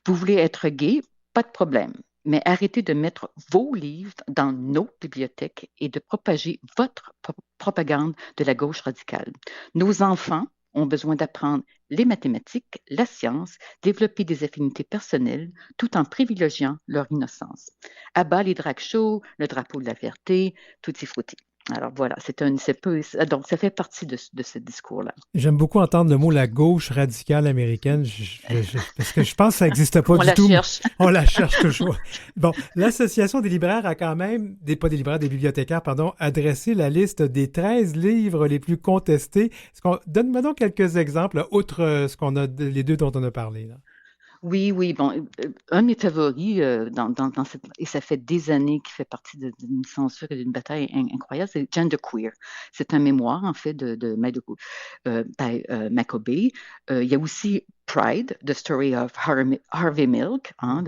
Vous voulez être gay? Pas de problème. Mais arrêtez de mettre vos livres dans nos bibliothèques et de propager votre propagande de la gauche radicale. Nos enfants ont besoin d'apprendre les mathématiques, la science, développer des affinités personnelles, tout en privilégiant leur innocence. À bas les drag shows, le drapeau de la fierté, tutti frutti. Alors voilà, donc ça fait partie de ce discours-là. J'aime beaucoup entendre le mot la gauche radicale américaine, parce que je pense que ça n'existe pas du tout. On la cherche toujours. Bon, l'Association des libraires a quand même, des bibliothécaires, adressé la liste des 13 livres les plus contestés. Donne-moi donc quelques exemples, outre ce qu'on a, les 2 dont on a parlé, là. Oui, oui, bon, un de mes favoris et ça fait des années qu'il fait partie d'une censure et d'une bataille incroyable, c'est Genderqueer. C'est un mémoire, en fait, de Maccabee. Il y a aussi Pride, The Story of Harvey Milk, hein,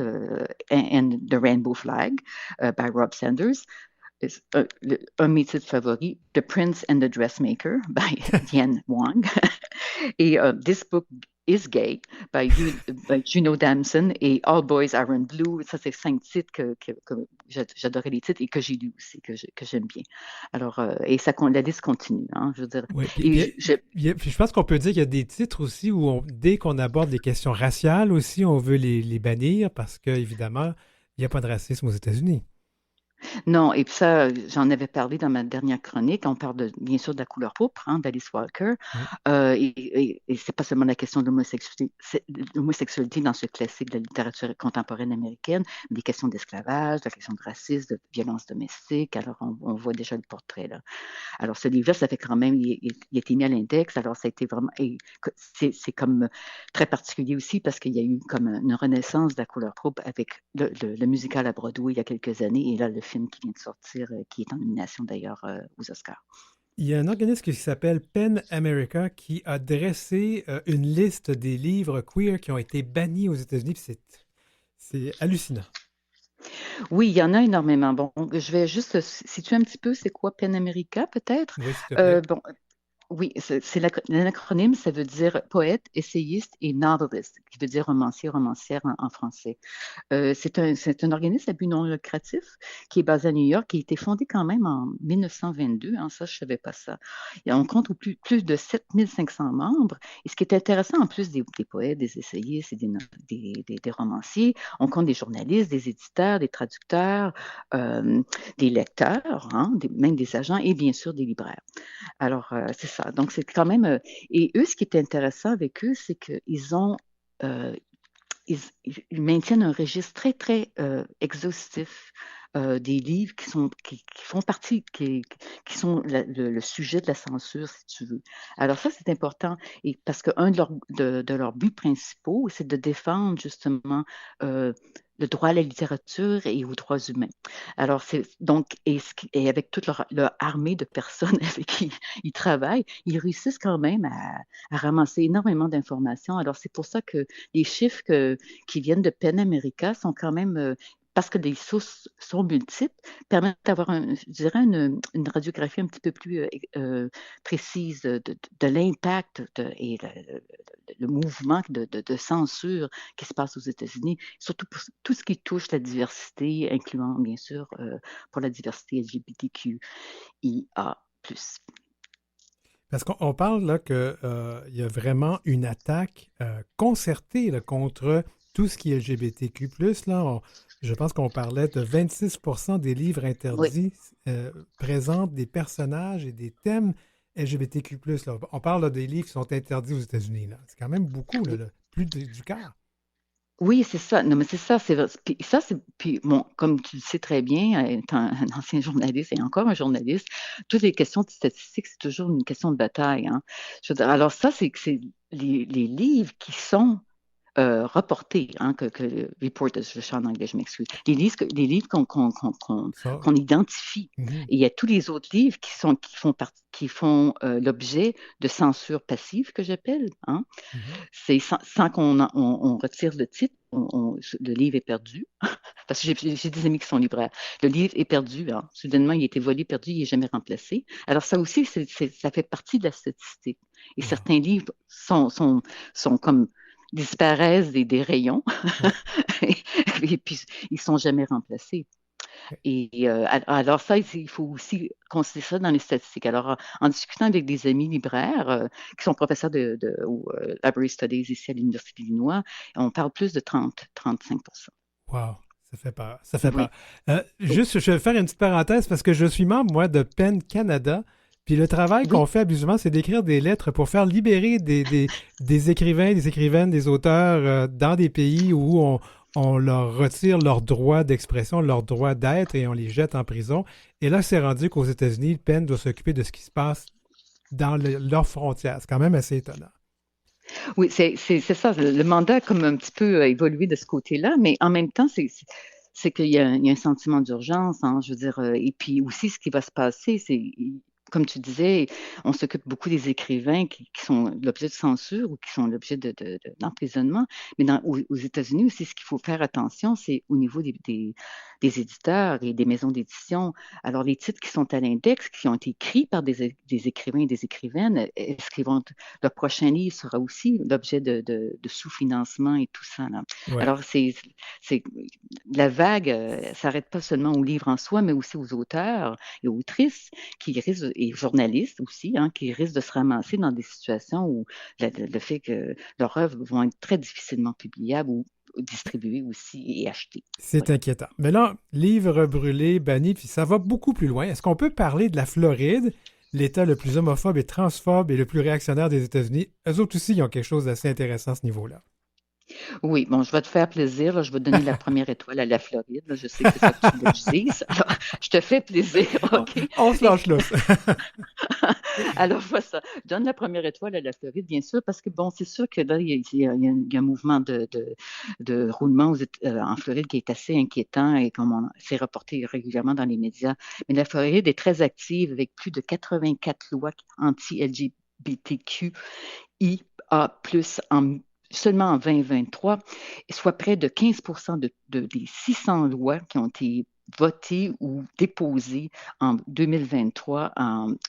and the Rainbow Flag, by Rob Sanders. Un de mes titres favoris, The Prince and the Dressmaker, by Diane Wang. Et This Book is Gay by Juno Damson et All Boys Are in Blue. Ça, c'est 5 titres que j'adorais les titres et que j'ai lus aussi, que j'aime bien. Alors, et la liste continue, hein, je veux dire. Oui, je pense qu'on peut dire qu'il y a des titres aussi où, dès qu'on aborde les questions raciales aussi, on veut les bannir parce qu'évidemment, il n'y a pas de racisme aux États-Unis. Non, et puis ça, j'en avais parlé dans ma dernière chronique. On parle bien sûr de la couleur pourpre, hein, d'Alice Walker. Et c'est pas seulement la question de l'homosexualité dans ce classique de la littérature contemporaine américaine, mais des questions d'esclavage, de la question de racisme, de violence domestique. Alors, on voit déjà le portrait là. Alors, ce livre-là, ça fait quand même, il a été mis à l'index. Alors, ça a été vraiment, c'est comme très particulier aussi parce qu'il y a eu comme une renaissance de la couleur pourpre avec le musical à Broadway il y a quelques années. Et là, le film qui vient de sortir, qui est en nomination d'ailleurs aux Oscars. Il y a un organisme qui s'appelle PEN America qui a dressé une liste des livres queer qui ont été bannis aux États-Unis. C'est hallucinant. Oui, il y en a énormément. Bon, je vais juste situer un petit peu c'est quoi PEN America, peut-être. Oui, s'il te plaît. Bon, oui, c'est l'acronyme, ça veut dire poète, essayiste et novelist, qui veut dire romancier, romancière en français. C'est un organisme à but non lucratif qui est basé à New York, qui a été fondé quand même en 1922. Hein, ça, je ne savais pas ça. Et on compte plus de 7500 membres. Et ce qui est intéressant, en plus des poètes, des essayistes et des romanciers, on compte des journalistes, des éditeurs, des traducteurs, des lecteurs, hein, même des agents et bien sûr des libraires. Alors, c'est ça. Donc, c'est quand même... et eux, ce qui est intéressant avec eux, c'est qu'ils ont... ils maintiennent un registre très, très exhaustif des livres qui font partie, qui sont le sujet de la censure, si tu veux. Alors ça, c'est important, et parce qu'un de leurs buts principaux, c'est de défendre justement le droit à la littérature et aux droits humains. Alors, et avec toute leur armée de personnes avec qui ils travaillent, ils réussissent quand même à ramasser énormément d'informations. Alors, c'est pour ça que les chiffres qui viennent de PEN America sont quand même... parce que les sources sont multiples, permettent d'avoir, je dirais, une radiographie un petit peu plus précise de l'impact et le mouvement de censure qui se passe aux États-Unis, surtout pour tout ce qui touche la diversité, incluant bien sûr pour la diversité LGBTQIA+. Parce qu'on parle là qu'il y a vraiment une attaque concertée là, contre tout ce qui est LGBTQ+. Là, je pense qu'on parlait de 26% des livres interdits présentent des personnages et des thèmes LGBTQ+. Là. On parle là, des livres qui sont interdits aux États-Unis. Là. C'est quand même beaucoup, là, plus du quart. Oui, c'est ça. Non, mais c'est ça. Puis bon, comme tu le sais très bien, étant un ancien journaliste et encore un journaliste, toutes les questions de statistiques, c'est toujours une question de bataille. Hein. Je veux dire, alors ça, c'est les livres qui sont reportés, hein, que reported, je suis en anglais, je m'excuse. Les livres qu'on identifie. Mm-hmm. Et il y a tous les autres livres qui font l'objet de censure passive, que j'appelle. Hein. Mm-hmm. C'est sans qu'on on retire le titre, le livre est perdu. Parce que j'ai des amis qui sont libraires. Le livre est perdu. Hein. Soudainement, il a été volé, perdu, il n'est jamais remplacé. Alors ça aussi, ça fait partie de la statistique. Et certains livres sont comme disparaissent des rayons et puis ils ne sont jamais remplacés. Et alors ça, il faut aussi considérer ça dans les statistiques. Alors, en discutant avec des amis libraires qui sont professeurs au Library Studies ici à l'Université d'Illinois, on parle plus de 30-35%. Wow! Ça fait peur. Ça fait peur. Juste, je vais faire une petite parenthèse parce que je suis membre, moi, de PEN Canada. Puis le travail qu'on fait habituellement, c'est d'écrire des lettres pour faire libérer des écrivains, des écrivaines, des auteurs dans des pays où on leur retire leur droit d'expression, leur droit d'être et on les jette en prison. Et là, c'est rendu qu'aux États-Unis, PEN doit s'occuper de ce qui se passe dans leurs frontières. C'est quand même assez étonnant. Oui, c'est ça. Le mandat a comme un petit peu évolué de ce côté-là, mais en même temps, c'est qu'il y a un sentiment d'urgence, hein, je veux dire, et puis aussi ce qui va se passer, comme tu disais, on s'occupe beaucoup des écrivains qui sont l'objet de censure ou qui sont l'objet d'emprisonnement, mais aux États-Unis aussi, ce qu'il faut faire attention, c'est au niveau des éditeurs et des maisons d'édition. Alors, les titres qui sont à l'index, qui ont été écrits par des écrivains et des écrivaines, est-ce qu'ils vont leur prochain livre sera aussi l'objet de sous-financement et tout ça, là. Ouais. Alors, la vague s'arrête pas seulement aux livres en soi, mais aussi aux auteurs et autrices et journalistes aussi, hein, qui risquent de se ramasser dans des situations où le fait que leurs œuvres vont être très difficilement publiables ou distribuées aussi et achetées. C'est inquiétant. Mais là, livre brûlé, banni, puis ça va beaucoup plus loin. Est-ce qu'on peut parler de la Floride, l'État le plus homophobe et transphobe et le plus réactionnaire des États-Unis? Eux autres aussi, ils ont quelque chose d'assez intéressant à ce niveau-là. Oui, bon, je vais te faire plaisir, là, je vais te donner la première étoile à la Floride, là, je sais que c'est ça que tu veux que je dise. Alors, je te fais plaisir, OK? On se lâche là. Alors, voilà ça. Je donne la première étoile à la Floride, bien sûr, parce que, bon, c'est sûr que là, il y a un mouvement de roulement en Floride qui est assez inquiétant et comme c'est reporté régulièrement dans les médias. Mais la Floride est très active avec plus de 84 lois anti-LGBTQIA+, seulement en 2023, soit près de 15% des 600 lois qui ont été votées ou déposées en 2023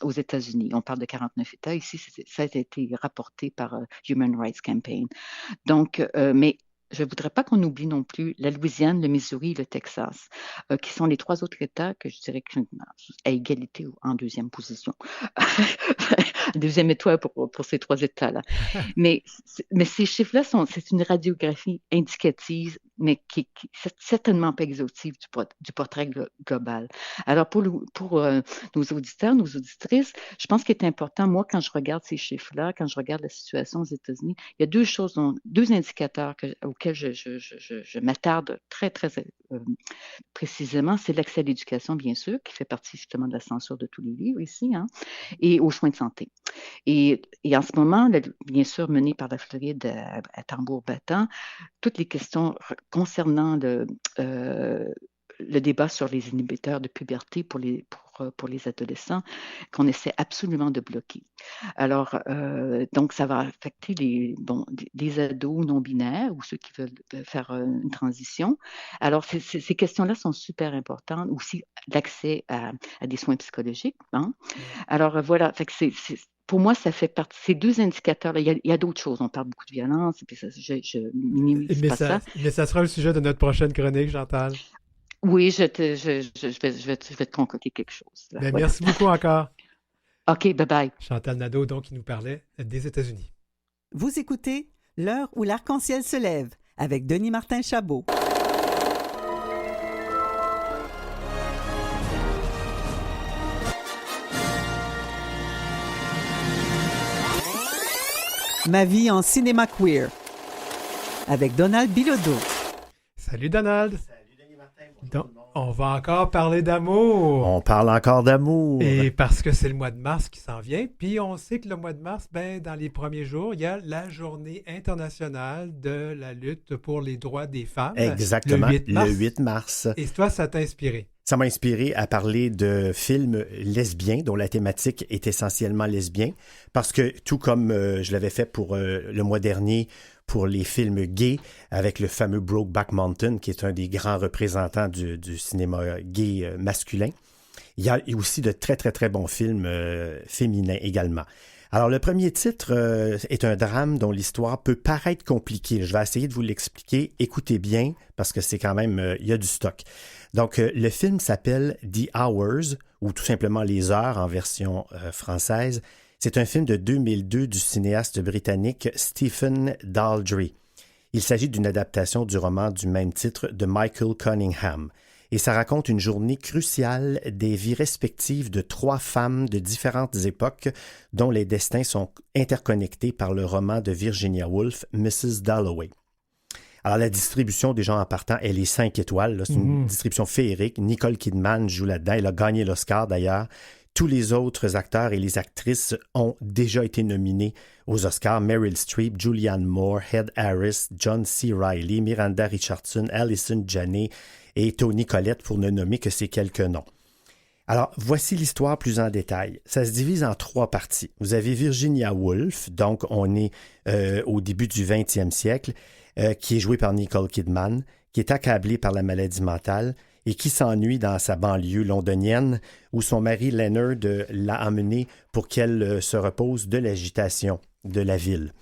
aux États-Unis. On parle de 49 États. Ici, ça a été rapporté par Human Rights Campaign. Donc, mais je ne voudrais pas qu'on oublie non plus la Louisiane, le Missouri et le Texas, qui sont les 3 autres États que je dirais à égalité en deuxième position. Deuxième étoile pour ces 3 États-là. Mais ces chiffres-là, c'est une radiographie indicative, mais qui est certainement pas exhaustive du portrait global. Alors, pour nos auditeurs, nos auditrices, je pense qu'il est important, moi, quand je regarde ces chiffres-là, quand je regarde la situation aux États-Unis, il y a 2 indicateurs auxquels je m'attarde très, très précisément. C'est l'accès à l'éducation, bien sûr, qui fait partie justement de la censure de tous les livres ici, hein, et aux soins de santé. Et en ce moment, bien sûr, mené par la Floride à tambour battant, toutes les questions concernant le débat sur les inhibiteurs de puberté pour les adolescents qu'on essaie absolument de bloquer. Alors, donc, ça va affecter les ados non-binaires ou ceux qui veulent faire une transition. Alors, ces questions-là sont super importantes. Aussi, l'accès à des soins psychologiques. Hein? Alors, voilà. Fait que pour moi, ça fait partie. Ces 2 indicateurs-là, il y a d'autres choses. On parle beaucoup de violence, et puis je minimise pas ça. Mais ça sera le sujet de notre prochaine chronique, Chantal. Oui, je vais te concocter quelque chose. Ben, voilà. Merci beaucoup encore. OK, bye-bye. Chantal Nadeau, donc, qui nous parlait des États-Unis. Vous écoutez L'heure où l'arc-en-ciel se lève avec Denis Martin Chabot. Ma vie en cinéma queer avec Donald Bilodeau. Salut Donald. Donc, on va encore parler d'amour. On parle encore d'amour. Et parce que c'est le mois de mars qui s'en vient. Puis on sait que le mois de mars, dans les premiers jours, il y a la journée internationale de la lutte pour les droits des femmes. Exactement, le 8 mars. Et toi, ça t'a inspiré? Ça m'a inspiré à parler de films lesbiens dont la thématique est essentiellement lesbien. Parce que tout comme je l'avais fait pour le mois dernier pour les films gays avec le fameux Brokeback Mountain, qui est un des grands représentants du cinéma gay masculin. Il y a aussi de très, très, très bons films féminins également. Alors, le premier titre est un drame dont l'histoire peut paraître compliquée. Je vais essayer de vous l'expliquer. Écoutez bien, parce que c'est quand même, il y a du stock. Donc, le film s'appelle The Hours, ou tout simplement Les Heures en version française. C'est un film de 2002 du cinéaste britannique Stephen Daldry. Il s'agit d'une adaptation du roman du même titre de Michael Cunningham. Et ça raconte une journée cruciale des vies respectives de 3 femmes de différentes époques dont les destins sont interconnectés par le roman de Virginia Woolf, Mrs. Dalloway. Alors, la distribution des gens en partant, elle est 5 étoiles. Là. C'est une distribution féerique. Nicole Kidman joue là-dedans. Elle a gagné l'Oscar, d'ailleurs. Tous les autres acteurs et les actrices ont déjà été nominés aux Oscars. Meryl Streep, Julianne Moore, Ed Harris, John C. Reilly, Miranda Richardson, Allison Janney et Toni Collette, pour ne nommer que ces quelques noms. Alors, voici l'histoire plus en détail. Ça se divise en 3 parties. Vous avez Virginia Woolf, donc on est au début du 20e siècle, qui est jouée par Nicole Kidman, qui est accablée par la maladie mentale et qui s'ennuie dans sa banlieue londonienne où son mari Leonard l'a amenée pour qu'elle se repose de l'agitation de la ville.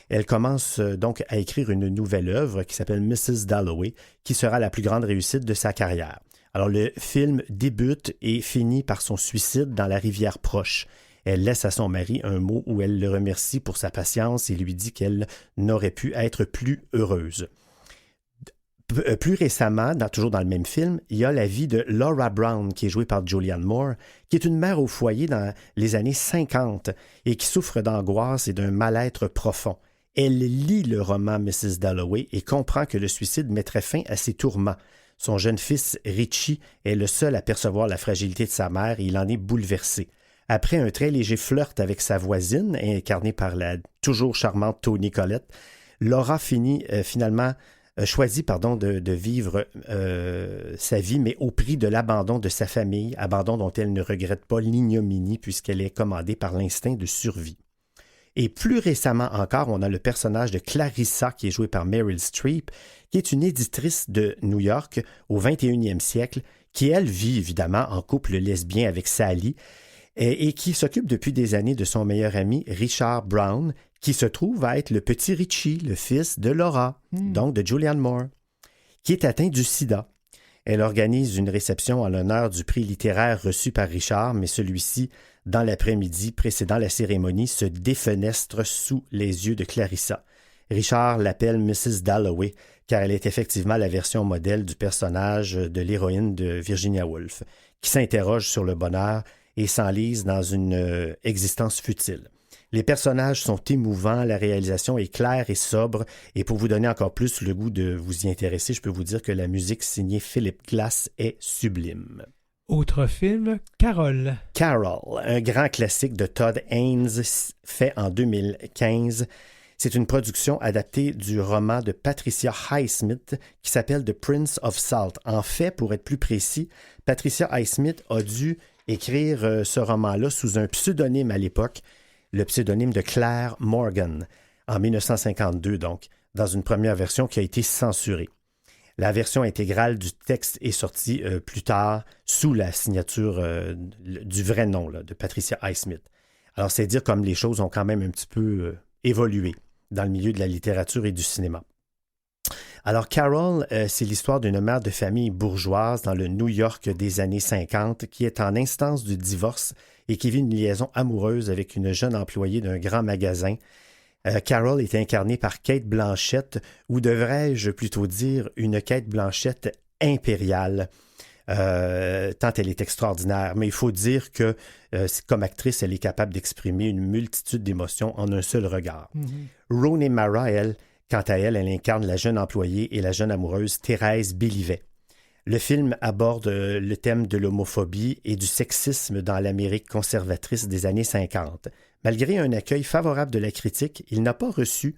Elle commence donc à écrire une nouvelle œuvre qui s'appelle Mrs. Dalloway, qui sera la plus grande réussite de sa carrière. Alors le film débute et finit par son suicide dans la rivière proche. Elle laisse à son mari un mot où elle le remercie pour sa patience et lui dit qu'elle n'aurait pu être plus heureuse. Plus récemment, toujours dans le même film, il y a la vie de Laura Brown, qui est jouée par Julianne Moore, qui est une mère au foyer dans les années 50 et qui souffre d'angoisse et d'un mal-être profond. Elle lit le roman Mrs. Dalloway et comprend que le suicide mettrait fin à ses tourments. Son jeune fils, Richie, est le seul à percevoir la fragilité de sa mère et il en est bouleversé. Après un très léger flirt avec sa voisine, incarnée par la toujours charmante Toni Collette, Laura choisit de vivre sa vie, mais au prix de l'abandon de sa famille, abandon dont elle ne regrette pas l'ignominie puisqu'elle est commandée par l'instinct de survie. Et plus récemment encore, on a le personnage de Clarissa, qui est joué par Meryl Streep, qui est une éditrice de New York au 21e siècle, qui, elle, vit évidemment en couple lesbien avec Sally, et qui s'occupe depuis des années de son meilleur ami Richard Brown, qui se trouve à être le petit Richie, le fils de Laura, donc de Julianne Moore, qui est atteint du sida. Elle organise une réception en l'honneur du prix littéraire reçu par Richard, mais celui-ci, dans l'après-midi précédant la cérémonie, se défenestre sous les yeux de Clarissa. Richard l'appelle Mrs. Dalloway, car elle est effectivement la version modèle du personnage de l'héroïne de Virginia Woolf, qui s'interroge sur le bonheur et s'enlise dans une existence futile. Les personnages sont émouvants, la réalisation est claire et sobre, et pour vous donner encore plus le goût de vous y intéresser, je peux vous dire que la musique signée Philip Glass est sublime. Autre film, Carol. Carol, un grand classique de Todd Haynes, fait en 2015. C'est une production adaptée du roman de Patricia Highsmith qui s'appelle The Prince of Salt. En fait, pour être plus précis, Patricia Highsmith a dû écrire ce roman-là sous un pseudonyme à l'époque, le pseudonyme de Claire Morgan, en 1952 donc, dans une première version qui a été censurée. La version intégrale du texte est sortie plus tard sous la signature du vrai nom là, de Patricia Highsmith. Alors, c'est dire comme les choses ont quand même un petit peu évolué dans le milieu de la littérature et du cinéma. Alors, Carol, c'est l'histoire d'une mère de famille bourgeoise dans le New York des années 50 qui est en instance de divorce et qui vit une liaison amoureuse avec une jeune employée d'un grand magasin. Carol est incarnée par Cate Blanchett, ou devrais-je plutôt dire une Cate Blanchett impériale, tant elle est extraordinaire. Mais il faut dire que comme actrice, elle est capable d'exprimer une multitude d'émotions en un seul regard. Rooney Mara, elle, quant à elle, elle incarne la jeune employée et la jeune amoureuse Thérèse Bélivet. Le film aborde le thème de l'homophobie et du sexisme dans l'Amérique conservatrice des années 50. Malgré un accueil favorable de la critique, il n'a pas reçu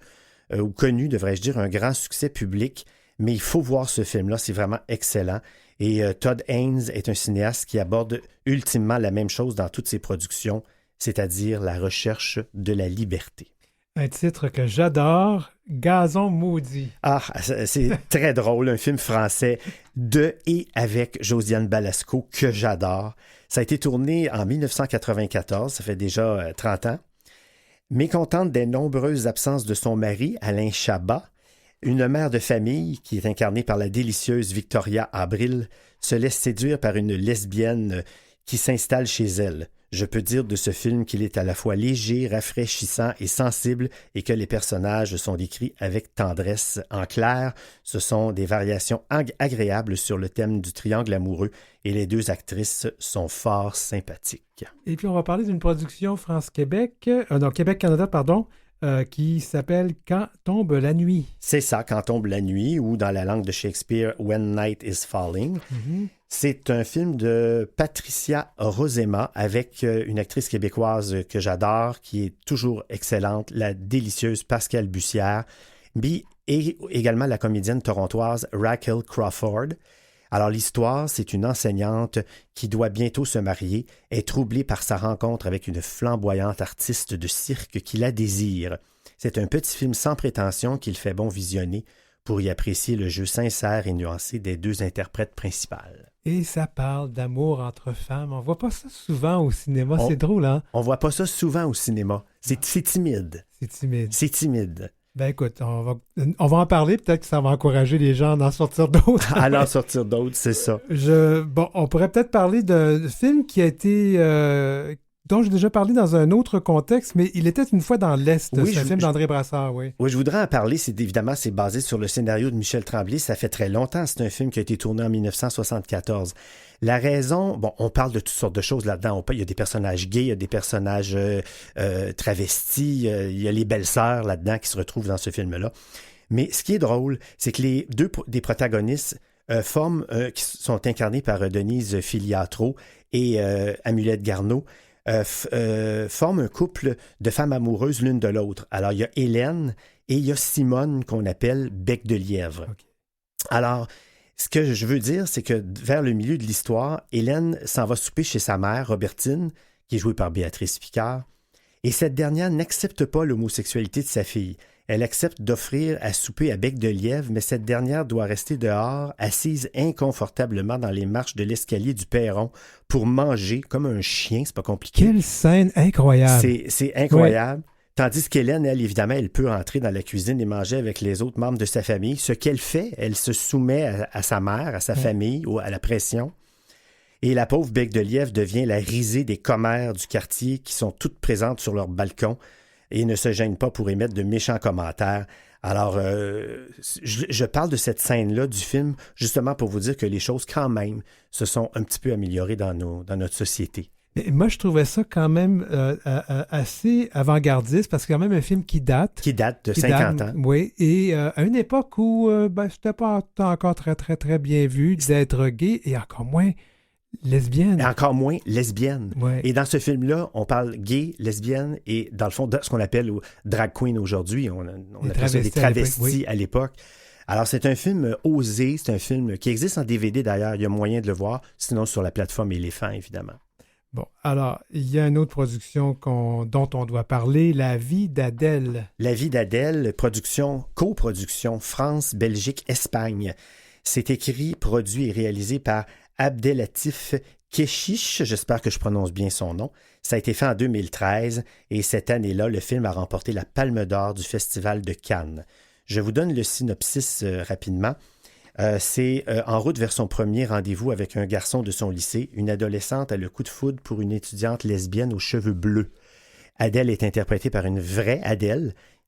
ou connu, devrais-je dire, un grand succès public, mais il faut voir ce film-là, c'est vraiment excellent. Et Todd Haynes est un cinéaste qui aborde ultimement la même chose dans toutes ses productions, c'est-à-dire la recherche de la liberté. Un titre que j'adore, Gazon maudit. Ah, c'est très drôle, un film français de et avec Josiane Balasco que j'adore. Ça a été tourné en 1994, ça fait déjà 30 ans. Mécontente des nombreuses absences de son mari, Alain Chabat, une mère de famille, qui est incarnée par la délicieuse Victoria Abril, se laisse séduire par une lesbienne qui s'installe chez elle. Je peux dire de ce film qu'il est à la fois léger, rafraîchissant et sensible et que les personnages sont décrits avec tendresse. En clair, ce sont des variations agréables sur le thème du triangle amoureux et les deux actrices sont fort sympathiques. Et puis on va parler d'une production France-Québec, Québec-Canada, pardon, qui s'appelle « Quand tombe la nuit ». C'est ça, « Quand tombe la nuit » ou dans la langue de Shakespeare, « When Night is Falling ». C'est un film de Patricia Rozema avec une actrice québécoise que j'adore, qui est toujours excellente, la délicieuse Pascale Bussière, et également la comédienne torontoise Raquel Crawford. Alors l'histoire, c'est une enseignante qui doit bientôt se marier, est troublée par sa rencontre avec une flamboyante artiste de cirque qui la désire. C'est un petit film sans prétention qu'il fait bon visionner pour y apprécier le jeu sincère et nuancé des deux interprètes principales. Et ça parle d'amour entre femmes. On voit pas ça souvent au cinéma. C'est drôle, hein? On voit pas ça souvent au cinéma. C'est timide. C'est timide. C'est timide. Ben écoute, on va en parler. Peut-être que ça va encourager les gens à en sortir d'autres. À en sortir d'autres, c'est ça. Bon, on pourrait peut-être parler d'un film qui a été... dont j'ai déjà parlé dans un autre contexte, mais il était une fois dans l'Est. Oui, c'est un film d'André Brassard, oui. Oui, je voudrais en parler. C'est basé sur le scénario de Michel Tremblay. Ça fait très longtemps. C'est un film qui a été tourné en 1974. La raison, bon, on parle de toutes sortes de choses là-dedans. Il y a des personnages gays, il y a des personnages travestis, il y a les belles-sœurs là-dedans qui se retrouvent dans ce film-là. Mais ce qui est drôle, c'est que les deux des protagonistes qui sont incarnés par Denise Filiatro et Amulette Garneau, forment un couple de femmes amoureuses l'une de l'autre. Alors, il y a Hélène et il y a Simone qu'on appelle Bec de Lièvre. Okay. Alors, ce que je veux dire, c'est que vers le milieu de l'histoire, Hélène s'en va souper chez sa mère, Robertine, qui est jouée par Béatrice Picard, et cette dernière n'accepte pas l'homosexualité de sa fille. Elle accepte d'offrir à souper à Bec de Lièvre, mais cette dernière doit rester dehors, assise inconfortablement dans les marches de l'escalier du perron pour manger comme un chien. C'est pas compliqué. Quelle scène incroyable! C'est incroyable. Ouais. Tandis qu'Hélène, elle, évidemment, elle peut entrer dans la cuisine et manger avec les autres membres de sa famille. Ce qu'elle fait, elle se soumet à sa mère, à sa famille, ou à la pression. Et la pauvre Bec de Lièvre devient la risée des commères du quartier qui sont toutes présentes sur leur balcon et ne se gênent pas pour émettre de méchants commentaires. Alors, je parle de cette scène-là du film justement pour vous dire que les choses, quand même, se sont un petit peu améliorées dans notre société. Mais moi, je trouvais ça quand même assez avant-gardiste parce que c'est quand même un film qui date. Qui date de 50 ans. Oui, et à une époque où c'était pas encore très, très, très bien vu d'être gay et encore moins lesbienne. Et encore moins lesbienne. Ouais. Et dans ce film-là, on parle gay, lesbienne et dans le fond, ce qu'on appelle drag queen aujourd'hui. On appelle ça des travestis à l'époque. Alors, c'est un film osé, c'est un film qui existe en DVD d'ailleurs. Il y a moyen de le voir, sinon sur la plateforme Éléphant, évidemment. Bon, alors, il y a une autre production dont on doit parler, La vie d'Adèle. La vie d'Adèle, coproduction France, Belgique, Espagne. C'est écrit, produit et réalisé par Abdelatif Kechiche, j'espère que je prononce bien son nom. Ça a été fait en 2013 et cette année-là, le film a remporté la Palme d'Or du Festival de Cannes. Je vous donne le synopsis rapidement. C'est en route vers son premier rendez-vous avec un garçon de son lycée. Une adolescente a le coup de foudre pour une étudiante lesbienne aux cheveux bleus. Adèle est interprétée par une vraie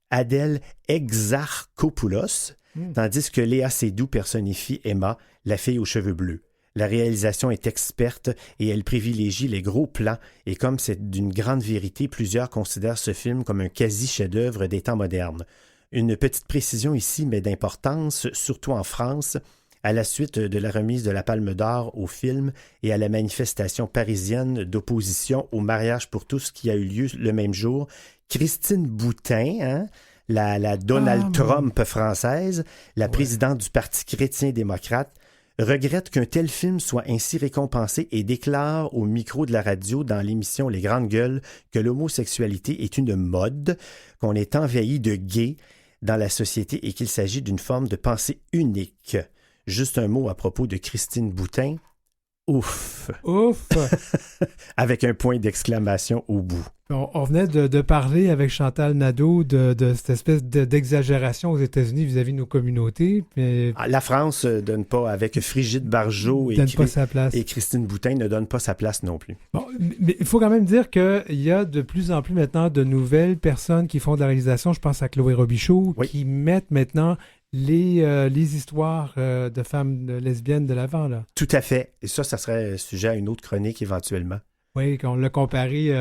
Adèle Exarchopoulos, tandis que Léa Seydoux personnifie Emma, la fille aux cheveux bleus. La réalisation est experte et elle privilégie les gros plans et comme c'est d'une grande vérité, plusieurs considèrent ce film comme un quasi-chef-d'œuvre des temps modernes. Une petite précision ici, mais d'importance, surtout en France, à la suite de la remise de la Palme d'Or au film et à la manifestation parisienne d'opposition au mariage pour tous qui a eu lieu le même jour, Christine Boutin, la Donald Trump française, la présidente du Parti chrétien-démocrate, regrette qu'un tel film soit ainsi récompensé et déclare au micro de la radio dans l'émission Les Grandes Gueules que l'homosexualité est une mode, qu'on est envahi de gays dans la société et qu'il s'agit d'une forme de pensée unique. Juste un mot à propos de Christine Boutin. Ouf! Ouf! Avec un point d'exclamation au bout. On venait de parler avec Chantal Nadeau de cette espèce d'exagération aux États-Unis vis-à-vis de nos communautés. Mais... La France donne pas, avec Frigide Barjot et Christine Boutin, ne donne pas sa place non plus. Bon, mais il faut quand même dire qu'il y a de plus en plus maintenant de nouvelles personnes qui font de la réalisation. Je pense à Chloé Robichaud, qui mettent maintenant les histoires de femmes lesbiennes de l'avant. Là. Tout à fait. Et ça serait sujet à une autre chronique éventuellement. Oui, qu'on l'a comparé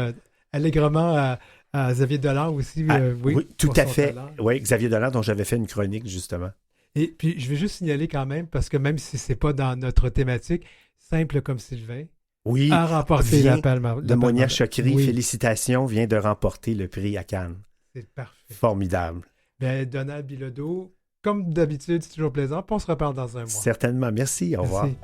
allègrement à Xavier Dolan aussi. Oui, tout à fait. Oui, Xavier Dolan, dont j'avais fait une chronique, justement. Et puis, je vais juste signaler quand même, parce que même si c'est pas dans notre thématique, Simple comme Sylvain Oui, a remporté vient la Palme. de Monia Chokri, Oui, félicitations, vient de remporter le prix à Cannes. c'est parfait. Formidable. Ben, Donald Bilodeau, comme d'habitude, c'est toujours plaisant. Puis on se reparle dans un mois. Certainement. Merci. Au revoir. Merci.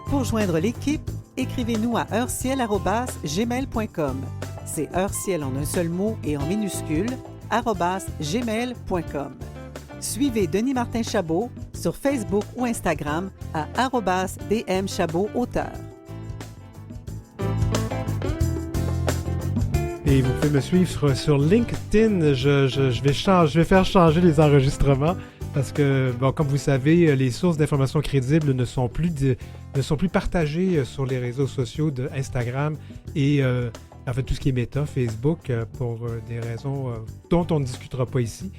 Pour joindre l'équipe, écrivez-nous à heureciel@gmail.com. C'est heureciel en un seul mot et en minuscule, @gmail.com. Suivez Denis Martin Chabot sur Facebook ou Instagram à @dmchabotauteur. Et vous pouvez me suivre sur LinkedIn. Je vais faire changer les enregistrements parce que, bon, comme vous savez, les sources d'informations crédibles ne sont plus partagées sur les réseaux sociaux de Instagram et en fait tout ce qui est Meta, Facebook, pour des raisons dont on ne discutera pas ici.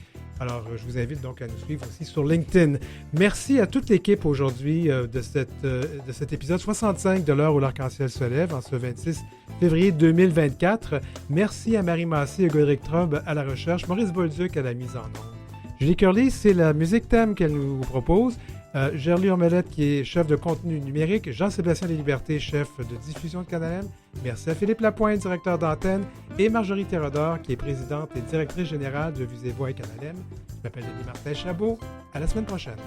Alors, je vous invite donc à nous suivre aussi sur LinkedIn. Merci à toute l'équipe aujourd'hui de cet épisode 65 de l'heure où l'arc-en-ciel se lève en ce 26 février 2024. Merci à Marie Massé et Godric Trobe à la recherche, Maurice Bolduc à la mise en onde. Julie Curly, c'est la musique thème qu'elle nous propose. Gerly Ormelette, qui est chef de contenu numérique. Jean-Sébastien Deslibertés, chef de diffusion de Canal M. Merci à Philippe Lapointe, directeur d'antenne. Et Marjorie Thérodore, qui est présidente et directrice générale de Vues et Voix et Canal M. Je m'appelle Denis Martin Chabot. À la semaine prochaine.